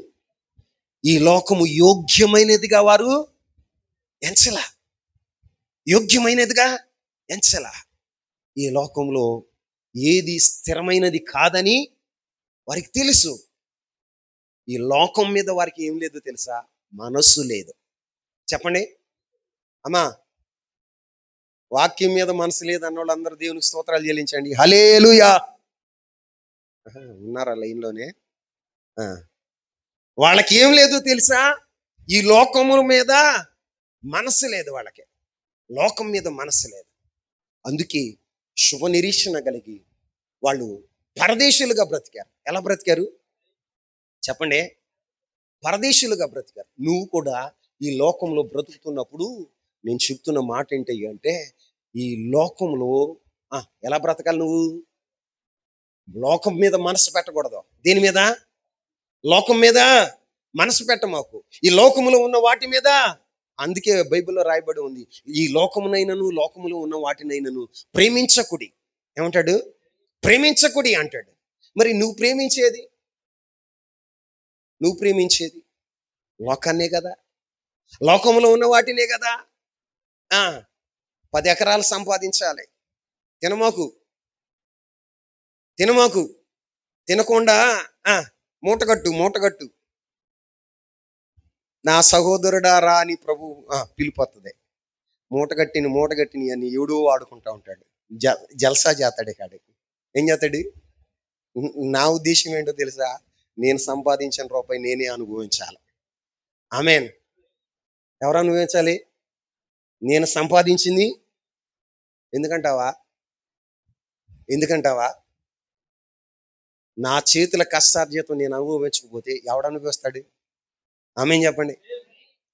ఈ లోకము యోగ్యమైనదిగా వారు ఎంచలా. ఈ లోకంలో ఏది స్థిరమైనది కాదని వారికి తెలుసు. ఈ లోకం మీద వారికి ఏం లేదు తెలుసా? మనస్సు లేదు. చెప్పండి అమ్మా, వాక్యం మీద మనసు లేదు అన్న వాళ్ళందరూ దేవునికి స్తోత్రాలు చెల్లించండి. హల్లెలూయా. ఉన్నారా లైన్లోనే? వాళ్ళకి ఏం లేదు తెలుసా? ఈ లోకము మీద మనసు లేదు వాళ్ళకి. లోకం మీద మనసు లేదు. అందుకే శుభ నిరీక్షణ కలిగి వాళ్ళు పరదేశులుగా బ్రతికారు. ఎలా బ్రతికారు చెప్పండి? పరదేశులుగా బ్రతికారు. నువ్వు కూడా ఈ లోకంలో బ్రతుకుతున్నప్పుడు నేను చెప్తున్న మాట ఏంటి అంటే, ఈ లోకంలో ఎలా బ్రతకాలి? నువ్వు లోకం మీద మనసు పెట్టకూడదు. దేని మీద? లోకం మీద మనసు పెట్టమాకు. ఈ లోకములో ఉన్న వాటి మీద. అందుకే బైబిల్లో రాయబడి ఉంది, ఈ లోకమునైనను లోకములో ఉన్న వాటినైనను ప్రేమించకుడి. ఏమంటాడు? ప్రేమించకుడి అంటాడు. మరి నువ్వు ప్రేమించేది లోకాన్నే కదా, లోకంలో ఉన్న వాటినే కదా. 10 ఎకరాలు సంపాదించాలి. తినమాకు, తినకుండా మూటగట్టు. నా సహోదరుడా రా అని ప్రభు పిలుపొస్తుంది. మూటగట్టిని అని ఎవడో వాడుకుంటా ఉంటాడు. జల్సా చేస్తాడు. కాడికి ఏం చేస్తాడు? నా ఉద్దేశం ఏంటో తెలుసా? నేను సంపాదించిన రూపాయి నేనే అనుభవించాలి. ఆమేన్. ఎవరు అనుభవించాలి? నేను సంపాదించింది. ఎందుకంటావా? నా చేతుల కష్టార్జితం నేను అనుభవించకపోతే ఎవడు అనుభవిస్తాడు? ఆమేన్ చెప్పండి.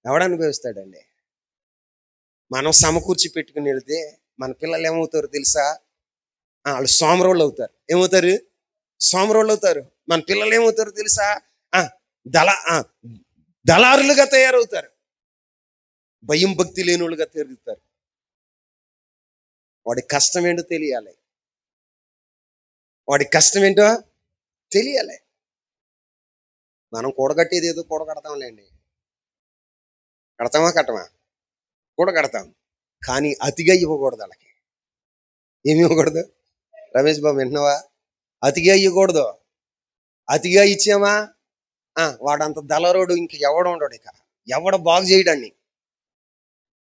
ఎవడు అనుభవిస్తాడండి? మనం సమకూర్చి పెట్టుకుని వెళితే మన పిల్లలు ఏమవుతారు తెలుసా? వాళ్ళు సోమరోళ్ళు అవుతారు. ఏమవుతారు? సోమరోళ్ళు అవుతారు. మన పిల్లలు ఏమవుతారు తెలుసా? దళారులుగా తయారవుతారు. భయం భక్తి లేనులుగా తిరుగుతారు. వాడి కష్టం ఏంటో తెలియాలి. మనం కూడగట్టేది ఏదో కూడగడతాంలేండి. కట్టమా కూడగడతాం. కానీ అతిగా ఇవ్వకూడదు. వాళ్ళకి ఏమి ఇవ్వకూడదు? రమేష్ బాబు వింటున్నావా? అతిగా ఇవ్వకూడదు. అతిగా ఇచ్చామా వాడంత దళరోడు ఇంక ఎవడు ఉండడు. ఇక ఎవడ బాగు చేయడాన్ని.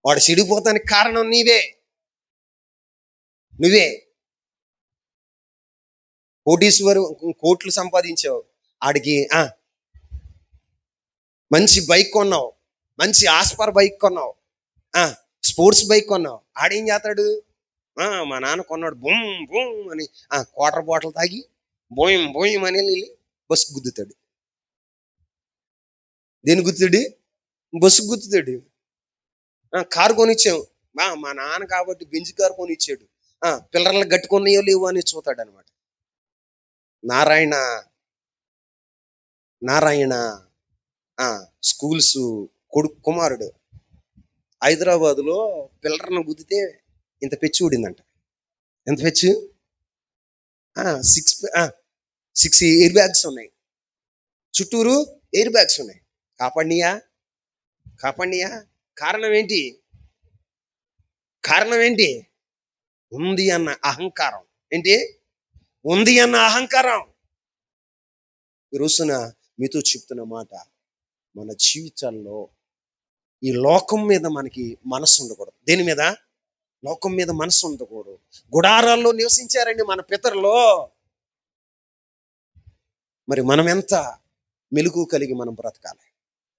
వాడు చెడిపోతానికి కారణం నువ్వే. కోట్లు సంపాదించావు, ఆడికి మంచి బైక్ కొన్నావు, మంచి ఆస్పర్ బైక్ కొన్నావు, స్పోర్ట్స్ బైక్ కొన్నావు. ఆడేం చేస్తాడు? మా నాన్న కొన్నాడు బూమ్ బూమ్ అని క్వార్టర్ బాటిల్ తాగి బోయం బోయం అని వెళ్ళి బస్సు గుద్దుతాడు. దేని గుద్దుతాడు? బస్సు గుద్దుతాడు. కారు కొనిచ్చావు, మా నాన్న కాబట్టి బెంజ్ కారు కొనిచ్చాడు, పిల్లర్లకు గట్టుకున్నాయో లేవు అని చూతాడు అనమాట. నారాయణ స్కూల్స్ కుమారుడు హైదరాబాదులో పిల్లర్ను గుద్దితే ఇంత పెచ్చు ఊడిందంట. ఎంత పెచ్చు? 6 ఎయిర్ బ్యాగ్స్ ఉన్నాయి. చుట్టూరు ఎయిర్ బ్యాగ్స్ ఉన్నాయి. కాపాడినియా? కారణం ఏంటి? ఉంది అన్న అహంకారం. ఉంది అన్న అహంకారం. ఈ రోజున మీతో చెప్తున్న మాట, మన జీవితాల్లో ఈ లోకం మీద మనకి మనసు ఉండకూడదు. దేని మీద? లోకం మీద మనసు ఉండకూడదు. గుడారాల్లో నివసించారండి మన పితరులో. మరి మనం ఎంత మెలుగు కలిగి మనం బ్రతకాలి?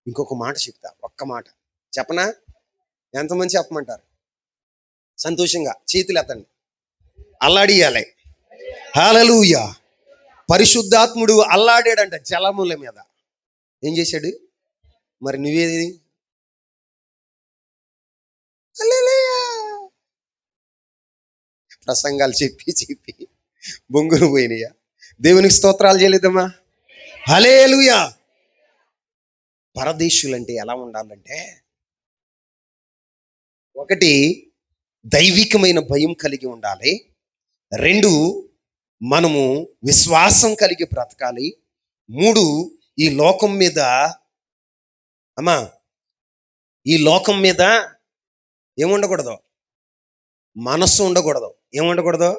ఇంకొక మాట చెప్తా, ఒక్క మాట చెప్పనా? ఎంతమంది చెప్పమంటారు? సంతోషంగా చేతులు ఎత్తండి, అల్లాడియాలి. హల్లెలూయా. పరిశుద్ధాత్ముడు అల్లాడాడంట జలముల మీద. ఏం చేశాడు? మరి నువ్వేది? హల్లెలూయా. ప్రసంగాలు చెప్పి చెప్పి బొంగులు పోయినాయా? దేవునికి స్తోత్రాలు చేయలేదమ్మా. హల్లెలూయా. పరదేశులంటే ఎలా ఉండాలంటే, ఒకటి దైవికమైన భయం కలిగి ఉండాలి. రెండు, మనము విశ్వాసం కలిగి బ్రతకాలి. మూడు, ఈ లోకం మీద అమ్మా ఈ లోకం మీద ఏముండకూడదు? మనస్సు ఉండకూడదు. ఏముండకూడదు?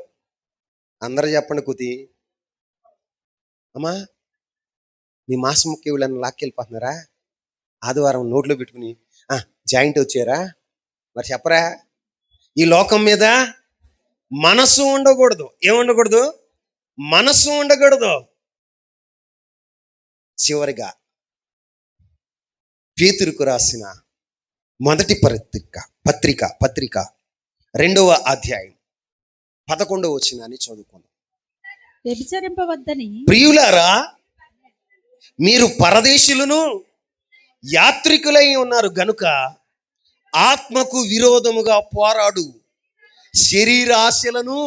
అందరూ చెప్పండి కుతి. అమ్మా మీ మాసం ముఖ్య వీళ్ళని లాక్కెళ్ళిపోతున్నారా? ఆదివారం నోట్లో పెట్టుకుని జాయింట్ వచ్చారా? మరి చెప్పరా? ఈ లోకం మీద మనస్సు ఉండకూడదు. ఏముండకూడదు? మనస్సు ఉండకూడదు. చివరిగా పేతురుకు రాసిన మొదటి పత్రిక 2వ అధ్యాయం 11వ వచనాన్ని చదువుకుందాం. వ్యభిచరింపవద్దని ప్రియులారా, మీరు పరదేశులను యాత్రికులై ఉన్నారు గనుక ఆత్మకు విరోధముగా పోరాడు శరీరాశలను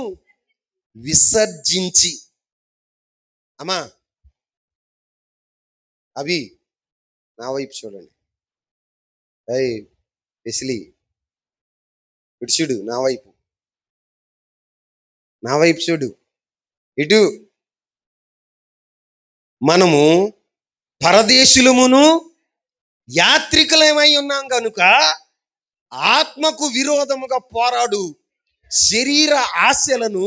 విసర్జించి. అమ్మా అవి నా వైపు చూడండి. వెసిలి ఇటు చూడు, నా వైపు చూడు, ఇటు. మనము పరదేశులమును యాత్రికులమై ఉన్నాం కనుక ఆత్మకు విరోధముగా పోరాడు శరీర ఆశలను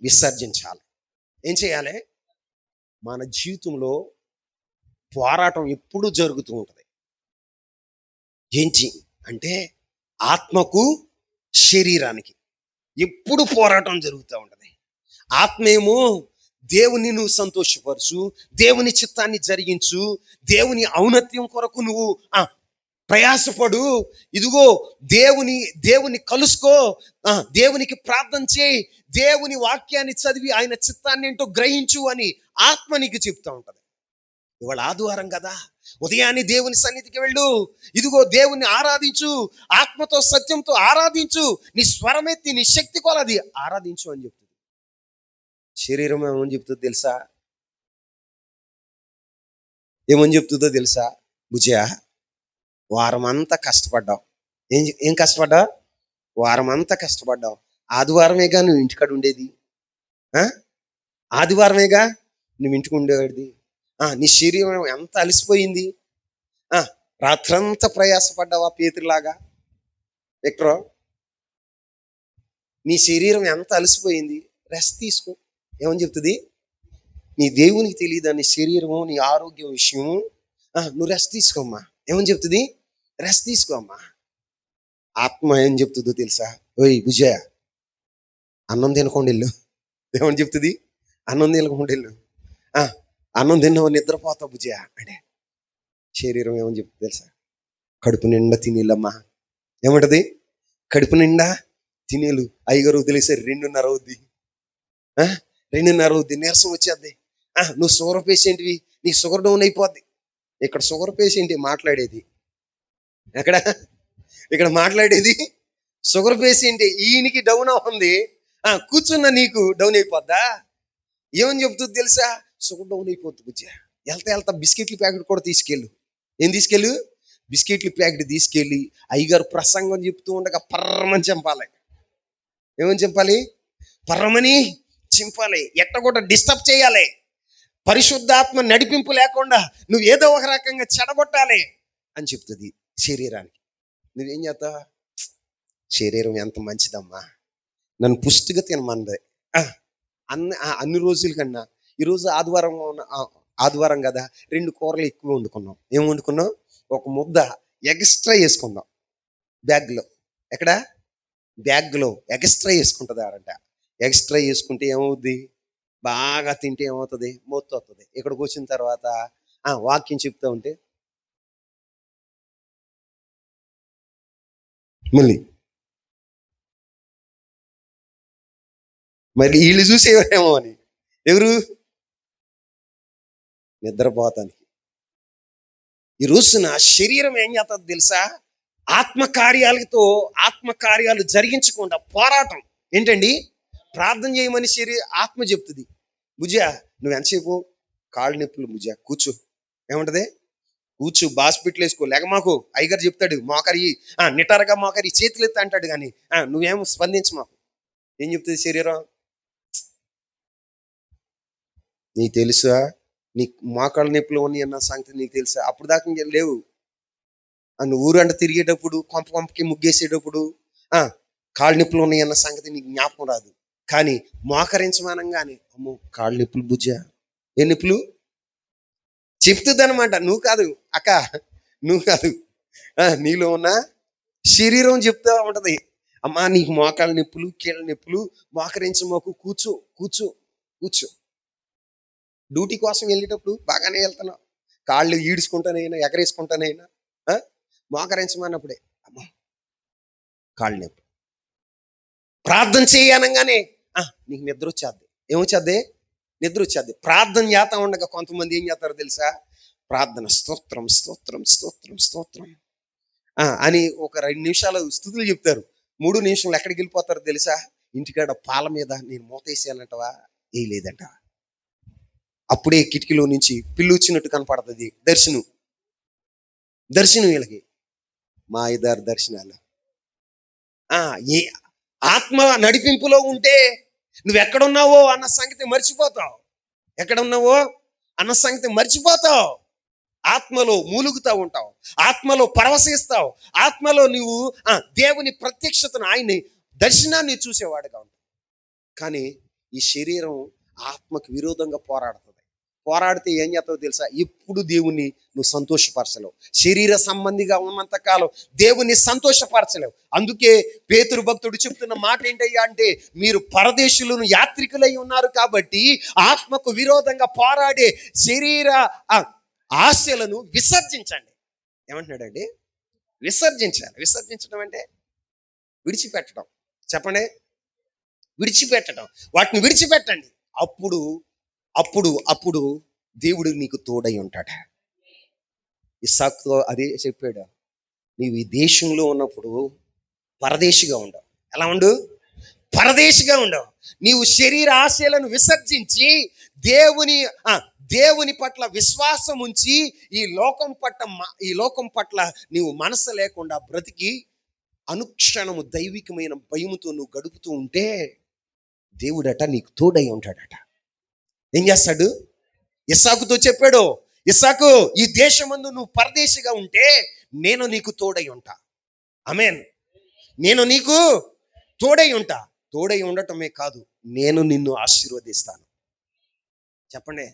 విసర్జించాలి. ఏం చేయాలి? మన జీవితంలో పోరాటం ఎప్పుడు జరుగుతూ ఉంటుంది. ఏంటి అంటే, ఆత్మకు శరీరానికి ఎప్పుడు పోరాటం జరుగుతూ ఉంటుంది. ఆత్మేమో దేవుని నువ్వు సంతోషపరచు, దేవుని చిత్తాన్ని జరిగించు, దేవుని ఔన్నత్యం కొరకు నువ్వు ప్రయాసపడు. ఇదిగో దేవుని కలుసుకో, దేవునికి ప్రార్థన చేయి, దేవుని వాక్యాన్ని చదివి ఆయన చిత్తాన్ని ఏంటో గ్రహించు అని ఆత్మ నీకు చెప్తా ఉంటది. ఇవాళ ఆదివారం కదా, ఉదయాన్నే దేవుని సన్నిధికి వెళ్ళు. ఇదిగో దేవుని ఆరాధించు, ఆత్మతో సత్యంతో ఆరాధించు, నీ స్వరమెత్తి నీ శక్తి కొలది ఆరాధించు అని చెప్తుంది. శరీరం ఏమని చెప్తుందో తెలుసా? ఏమని చెప్తుందో తెలుసా? భుజ, వారం అంతా కష్టపడ్డావు. ఏం కష్టపడ్డావు? వారం అంతా కష్టపడ్డావు. ఆదివారమేగా నువ్వు ఇంటికాడ ఉండేది. ఆదివారమేగా నువ్వు ఇంటికి ఉండేవాడిది. నీ శరీరం ఎంత అలసిపోయింది. రాత్రంతా ప్రయాసపడ్డావా పేతురులాగా? విక్రో, నీ శరీరం ఎంత అలసిపోయింది. రెస్ట్ తీసుకో. ఏమని చెప్తుంది? నీ దేవునికి తెలియదా నీ శరీరము, నీ ఆరోగ్యం విషయము? నువ్వు రెస్ట్ తీసుకోమ్మా. ఏమని చెప్తుంది? రెస్ట్ తీసుకోమ్మా. ఆత్మ ఏం చెప్తుందో తెలుసా? ఓయ్ విజయ, అన్నం తినకుండా వెళ్ళు. ఏమని చెప్తుంది? అన్నం తినకుండా వెళ్ళు. అన్నం తిన్నావు, నిద్రపోతావు బుజయ అంటే. శరీరం ఏమని చెప్తుంది తెలుసా? కడుపు నిండా తినేలమ్మా. ఏమంటది? కడుపు నిండా తినేలు. అయ్యగారు వదిలేసారు 2:30 అవుద్ది. 2:30 అవుద్ది, నీరసం వచ్చేద్ది. నువ్వు షుగర్ పేషెంట్వి, నీ షుగర్ డౌన్ అయిపోద్ది. ఇక్కడ షుగర్ పేషెంట్ మాట్లాడేది ఇక్కడ మాట్లాడేది షుగర్ పేషెంట్. ఈయనకి డౌన్ అవుతుంది, కూర్చున్న నీకు డౌన్ అయిపోద్దా? ఏమని చెప్తుంది తెలుసా? షుగర్ డౌన్ అయిపోద్ది బుజ్జ. వెళ్తా బిస్కెట్ల ప్యాకెట్ కూడా తీసుకెళ్ళు. ఏం తీసుకెళ్ళు? బిస్కెట్ల ప్యాకెట్ తీసుకెళ్ళి అయ్యగారు ప్రసంగం చెప్తూ ఉండగా పర్రమని చంపాలి. ఏమని చంపాలి? పర్రమని చింపాలి. ఎట్ట కూడా డిస్టర్బ్ చేయాలి. పరిశుద్ధాత్మ నడిపింపు లేకుండా నువ్వు ఏదో ఒక రకంగా చెడగొట్టాలి అని చెప్తుంది శరీరానికి. నువ్వేం చేస్తావు? శరీరం ఎంత మంచిదమ్మా, నన్ను పుష్టిగా తినమంది. అన్ని రోజుల కన్నా ఈరోజు ఆదివారం ఆదివారం కదా, 2 కూరలు ఎక్కువ వండుకున్నాం. ఏం వండుకున్నాం? ఒక ముద్ద ఎక్స్ట్రా వేసుకుందాం బ్యాగ్లో. ఎక్కడ? బ్యాగ్లో ఎక్స్ట్రా వేసుకుంటుందారంట. ఎక్స్ట్రా వేసుకుంటే ఏమవుద్ది? బాగా తింటే ఏమవుతుంది? మొత్తం వస్తుంది. ఇక్కడికి వచ్చిన తర్వాత వాక్యం చెప్తా ఉంటే మళ్ళీ మరి వీళ్ళు చూసేవారేమో అని. ఎవరు? నిద్రపోతానికి. ఈ రోజున శరీరం ఏం చేస్తుంది తెలుసా? ఆత్మకార్యాలు జరిగించకుండా పోరాటం. ఏంటండి? ప్రార్థన చేయమని ఆత్మ చెప్తుంది. భుజా నువ్వు ఎంతసేపు? కాళ్ళు నొప్పులు భుజా, కూర్చో. ఏముంటది? కూర్చో, హాస్పిటల్ వేసుకో, లేకమాకు. అయ్యగారు చెప్తాడు మోకరి, నిటారుగా మోకరి, చేతులు ఎత్తి అంటాడు. కానీ నువ్వేమో స్పందించు మాకు. ఏం చెప్తుంది శరీరం? నీకు తెలుసా నీ మోకాళ్ళ నొప్పులు ఉన్నాయి అన్న సంగతి నీకు తెలుసా? అప్పుడు దాకా ఇంకా లేవు. నువ్వు ఊరంట తిరిగేటప్పుడు, కొంపకి ముగ్గేసేటప్పుడు కాళ్ళు నొప్పులు ఉన్నాయి అన్న సంగతి నీకు జ్ఞాపకం రాదు. కానీ మోకరించమానంగానే అమ్మో కాళ్ళు నొప్పులు బుజ్జా. ఏ నొప్పులు చెప్తుంది అనమాట. నువ్వు కాదు అక్క, నువ్వు కాదు, నీలో ఉన్న శరీరం చెప్తా ఉంటది. అమ్మా నీకు మోకాళ్ళ నొప్పులు, కీళ్ళ నొప్పులు, మోకరించమోకు, కూర్చో కూర్చో కూర్చో. డ్యూటీ కోసం వెళ్ళేటప్పుడు బాగానే వెళ్తున్నావు, కాళ్ళు ఈడ్చుకుంటానైనా ఎగరేసుకుంటానైనా మోకరించమన్నప్పుడే అమ్మా కాళ్ళు నొప్పి. ప్రార్థన చేయనగానే నీకు నిద్ర వచ్చేద్ది. ఏమొచ్చేద్ది? నిద్ర వచ్చేద్ది. ప్రార్థన చేస్తా ఉండగా కొంతమంది ఏం చేస్తారో తెలుసా? ప్రార్థన స్తోత్రం స్తోత్రం స్తోత్రం స్తోత్రం అని ఒక 2 నిమిషాలు స్తుతులు చెప్తారు. 3 నిమిషాలు ఎక్కడికి వెళ్ళిపోతారో తెలుసా? ఇంటికాడ పాల మీద నేను మూతేసానంటవా? వేయలేదంటవా? అప్పుడే కిటికీలో నుంచి పిల్లి వచ్చినట్టు కనపడుతుంది. దర్శనం వీళ్ళకి మా 5-6 దర్శనాలు. ఏ ఆత్మ నడిపింపులో ఉంటే నువ్వెక్కడున్నావో అన్న సంగతి మర్చిపోతావు. ఎక్కడున్నావో అన్న సంగతి మర్చిపోతావు. ఆత్మలో మూలుగుతూ ఉంటావు, ఆత్మలో పరవశిస్తావు, ఆత్మలో నువ్వు దేవుని ప్రత్యక్షతను, ఆయన్ని దర్శనాన్ని చూసేవాడుగా ఉంటావు. కానీ ఈ శరీరం ఆత్మకు విరోధంగా పోరాడితే ఏం చేస్తావో తెలుసా? ఎప్పుడు దేవుణ్ణి నువ్వు సంతోషపరచలేవు. శరీర సంబంధిగా ఉన్నంత కాలం దేవుణ్ణి సంతోషపరచలేవు. అందుకే పేతురు భక్తుడు చెప్తున్న మాట ఏంటయ్యా అంటే, మీరు పరదేశులను యాత్రికులై ఉన్నారు కాబట్టి ఆత్మకు విరోధంగా పోరాడే శరీర ఆశలను విసర్జించండి. ఏమంటున్నాడండి? విసర్జించాలి. విసర్జించడం అంటే విడిచిపెట్టడం. చెప్పండి, విడిచిపెట్టడం. వాటిని విడిచిపెట్టండి. అప్పుడు దేవుడు నీకు తోడై ఉంటాడు. ఇస్సాకుతో అదే చెప్పాడు. నీవు ఈ దేశంలో ఉన్నప్పుడు పరదేశిగా ఉండవు. ఎలా ఉండు? పరదేశిగా ఉండవు. నీవు శరీర ఆశయాలను విసర్జించి దేవుని పట్ల విశ్వాసం ఉంచి ఈ లోకం పట్ల నీవు మనసు లేకుండా బ్రతికి అనుక్షణము దైవికమైన భయముతో నువ్వు గడుపుతూ ఉంటే దేవుడట నీకు తోడై ఉంటాడట. ఏం చేస్తాడు? ఇస్సాకుతో చెప్పాడు, ఇస్సాకు ఈ దేశమందు నువ్వు పరదేశిగా ఉంటే నేను నీకు తోడై ఉంటా. ఆమేన్. నేను నీకు తోడై ఉంటా. తోడై ఉండటమే కాదు, నేను నిన్ను ఆశీర్వదిస్తాను. చెప్పండి,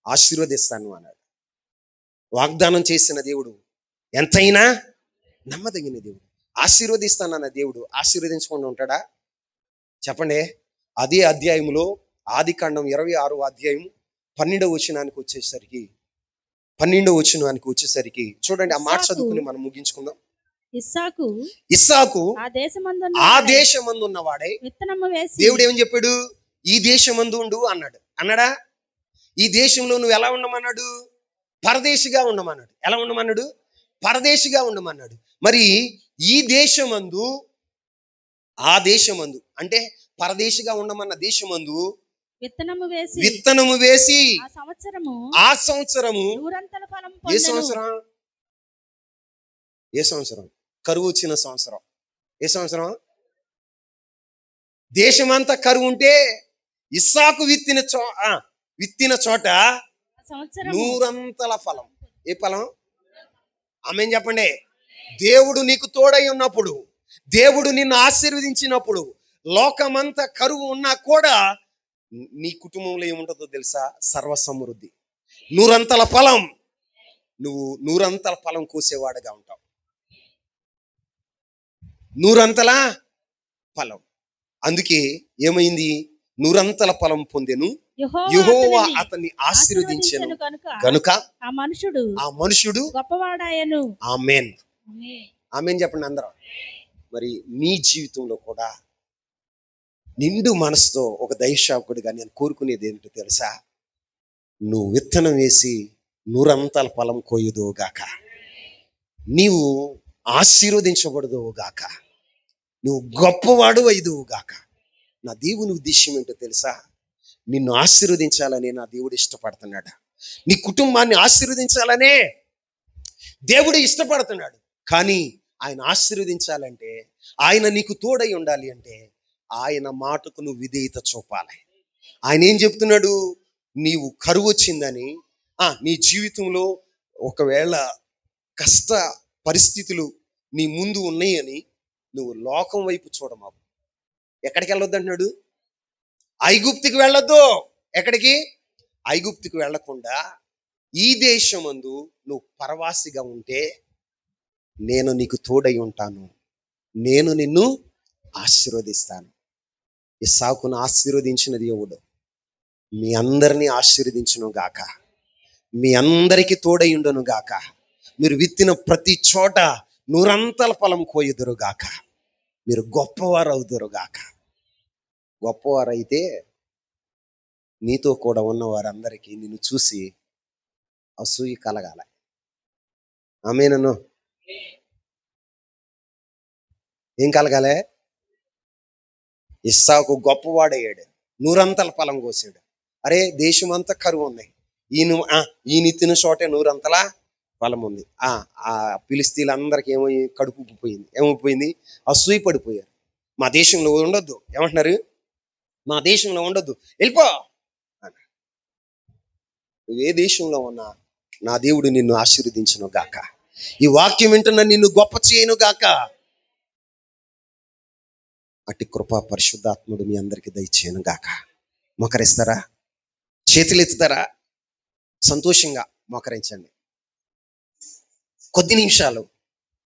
ఆశీర్వదిస్తాను అన్నాడు. వాగ్దానం చేసిన దేవుడు ఎంతైనా నమ్మదగిన దేవుడు. ఆశీర్వదిస్తానన్న దేవుడు ఆశీర్వదించకుండా ఉంటాడా? చెప్పండి. అదే అధ్యాయంలో ఆదికాండం 26వ అధ్యాయం 12వ వచనానికి వచ్చేసరికి చూడండి. ఆ మాట చదువుకుని మనం ముగించుకుందాం. ఇస్సాకు ఆ దేశమందు ఉన్నవాడే విత్తనము వేసి. దేవుడు ఏమని చెప్పాడు? ఈ దేశమందు ఉండు అన్నాడా? ఈ దేశంలో నువ్వు ఎలా ఉండమన్నాడు? పరదేశిగా ఉండమన్నాడు. ఎలా ఉండమన్నాడు? పరదేశిగా ఉండమన్నాడు. మరి ఈ దేశమందు, ఆ దేశమందు అంటే పరదేశిగా ఉండమన్న దేశమందు విత్తనము వేసి ఆ సంవత్సరము ఏ సంవత్సరం? కరువు వచ్చిన సంవత్సరం. ఏ సంవత్సరం? దేశమంతా కరువు ఉంటే ఇస్సాకు విత్తిన చోట 100 ఫలం. ఏ ఫలం? ఆమేన్ చెప్పండి. దేవుడు నీకు తోడై ఉన్నప్పుడు, దేవుడు నిన్ను ఆశీర్వదించినప్పుడు, లోకమంతా కరువు ఉన్నా కూడా నీ కుటుంబంలో ఏముంటుందో తెలుసా? సర్వసమృద్ధి, నూరంతల ఫలం. నువ్వు నూరంతల ఫలం కోసేవాడుగా ఉంటావు. నూరంతల ఫలం. అందుకే ఏమైంది? నూరంతల ఫలం పొందెను, యెహోవా అతన్ని ఆశీర్వదించెను గనుక ఆ మనుషుడు గొప్పవాడాయను. ఆమేన్. ఆమేన్ చెప్పండి అందరూ. మరి నీ జీవితంలో కూడా నిండు మనసుతో ఒక దైవసేవకుడిగా నేను కోరుకునేది ఏంటో తెలుసా? నువ్వు విత్తనం వేసి నూరంతల ఫలం కోయుదువుగాక, నీవు ఆశీర్వదించబడదువుగాక, నువ్వు గొప్పవాడు అయిదువుగాక. నా దేవుని ఉద్దేశం ఏంటో తెలుసా? నిన్ను ఆశీర్వదించాలనే నా దేవుడు ఇష్టపడుతున్నాడు. నీ కుటుంబాన్ని ఆశీర్వదించాలనే దేవుడు ఇష్టపడుతున్నాడు. కానీ ఆయన ఆశీర్వదించాలంటే, ఆయన నీకు తోడై ఉండాలి అంటే, ఆయన మాటకు నువ్వు విధేయత చూపాలి. ఆయన ఏం చెప్తున్నాడు? నీవు కరువు వచ్చిందని, నీ జీవితంలో ఒకవేళ కష్ట పరిస్థితులు నీ ముందు ఉన్నాయని నువ్వు లోకం వైపు చూడమాకు. ఎక్కడికి వెళ్ళొద్దు అంటున్నాడు? ఐగుప్తికి వెళ్ళొద్దు. ఎక్కడికి? ఐగుప్తికి వెళ్ళకుండా ఈ దేశమందు నువ్వు పరవాసిగా ఉంటే నేను నీకు తోడై ఉంటాను, నేను నిన్ను ఆశీర్వదిస్తాను. ఇస్సాకును ఆశీర్వదించిన దేవుడు మీ అందరినీ ఆశీర్వదించును గాక, మీ అందరికీ తోడై ఉండును గాక. మీరు విత్తిన ప్రతి చోట నూరంతల ఫలం కోయుదురు గాక, మీరు గొప్పవారు అవుదురు గాక. గొప్పవారైతే నీతో కూడా ఉన్న వారందరికీ నిన్ను చూసి అసూయ కలగాల. ఆమేనను. ఏం కలగాలే? ఇస్సాకు గొప్పవాడయ్యాడు, నూరంతల ఫలం కోసాడు. అరే దేశమంతా కరువు ఉంది, ఈయన ఇత్తిన చోటే నూరంతల ఫలం ఉంది. ఆ ఫిలిస్తీన్లందరికీ కడుపు ఉప్పిపోయింది. ఏమైపోయింది? అసూయ పడిపోయారు. మా దేశంలో ఉండొద్దు. ఏమంటున్నారు? మా దేశంలో ఉండొద్దు, వెళ్ళిపో. నువ్వు ఏ దేశంలో ఉన్నా నా దేవుడు నిన్ను ఆశీర్వదించును గాక, ఈ వాక్యం వింటున్న నిన్ను గొప్ప చేయను గాక. అట్టి కృపా పరిశుద్ధాత్ముడు మీ అందరికీ దయచేయను గాక. మోకరిస్తారా? చేతులు ఎత్తుతారా? సంతోషంగా మోకరించండి. కొద్ది నిమిషాలు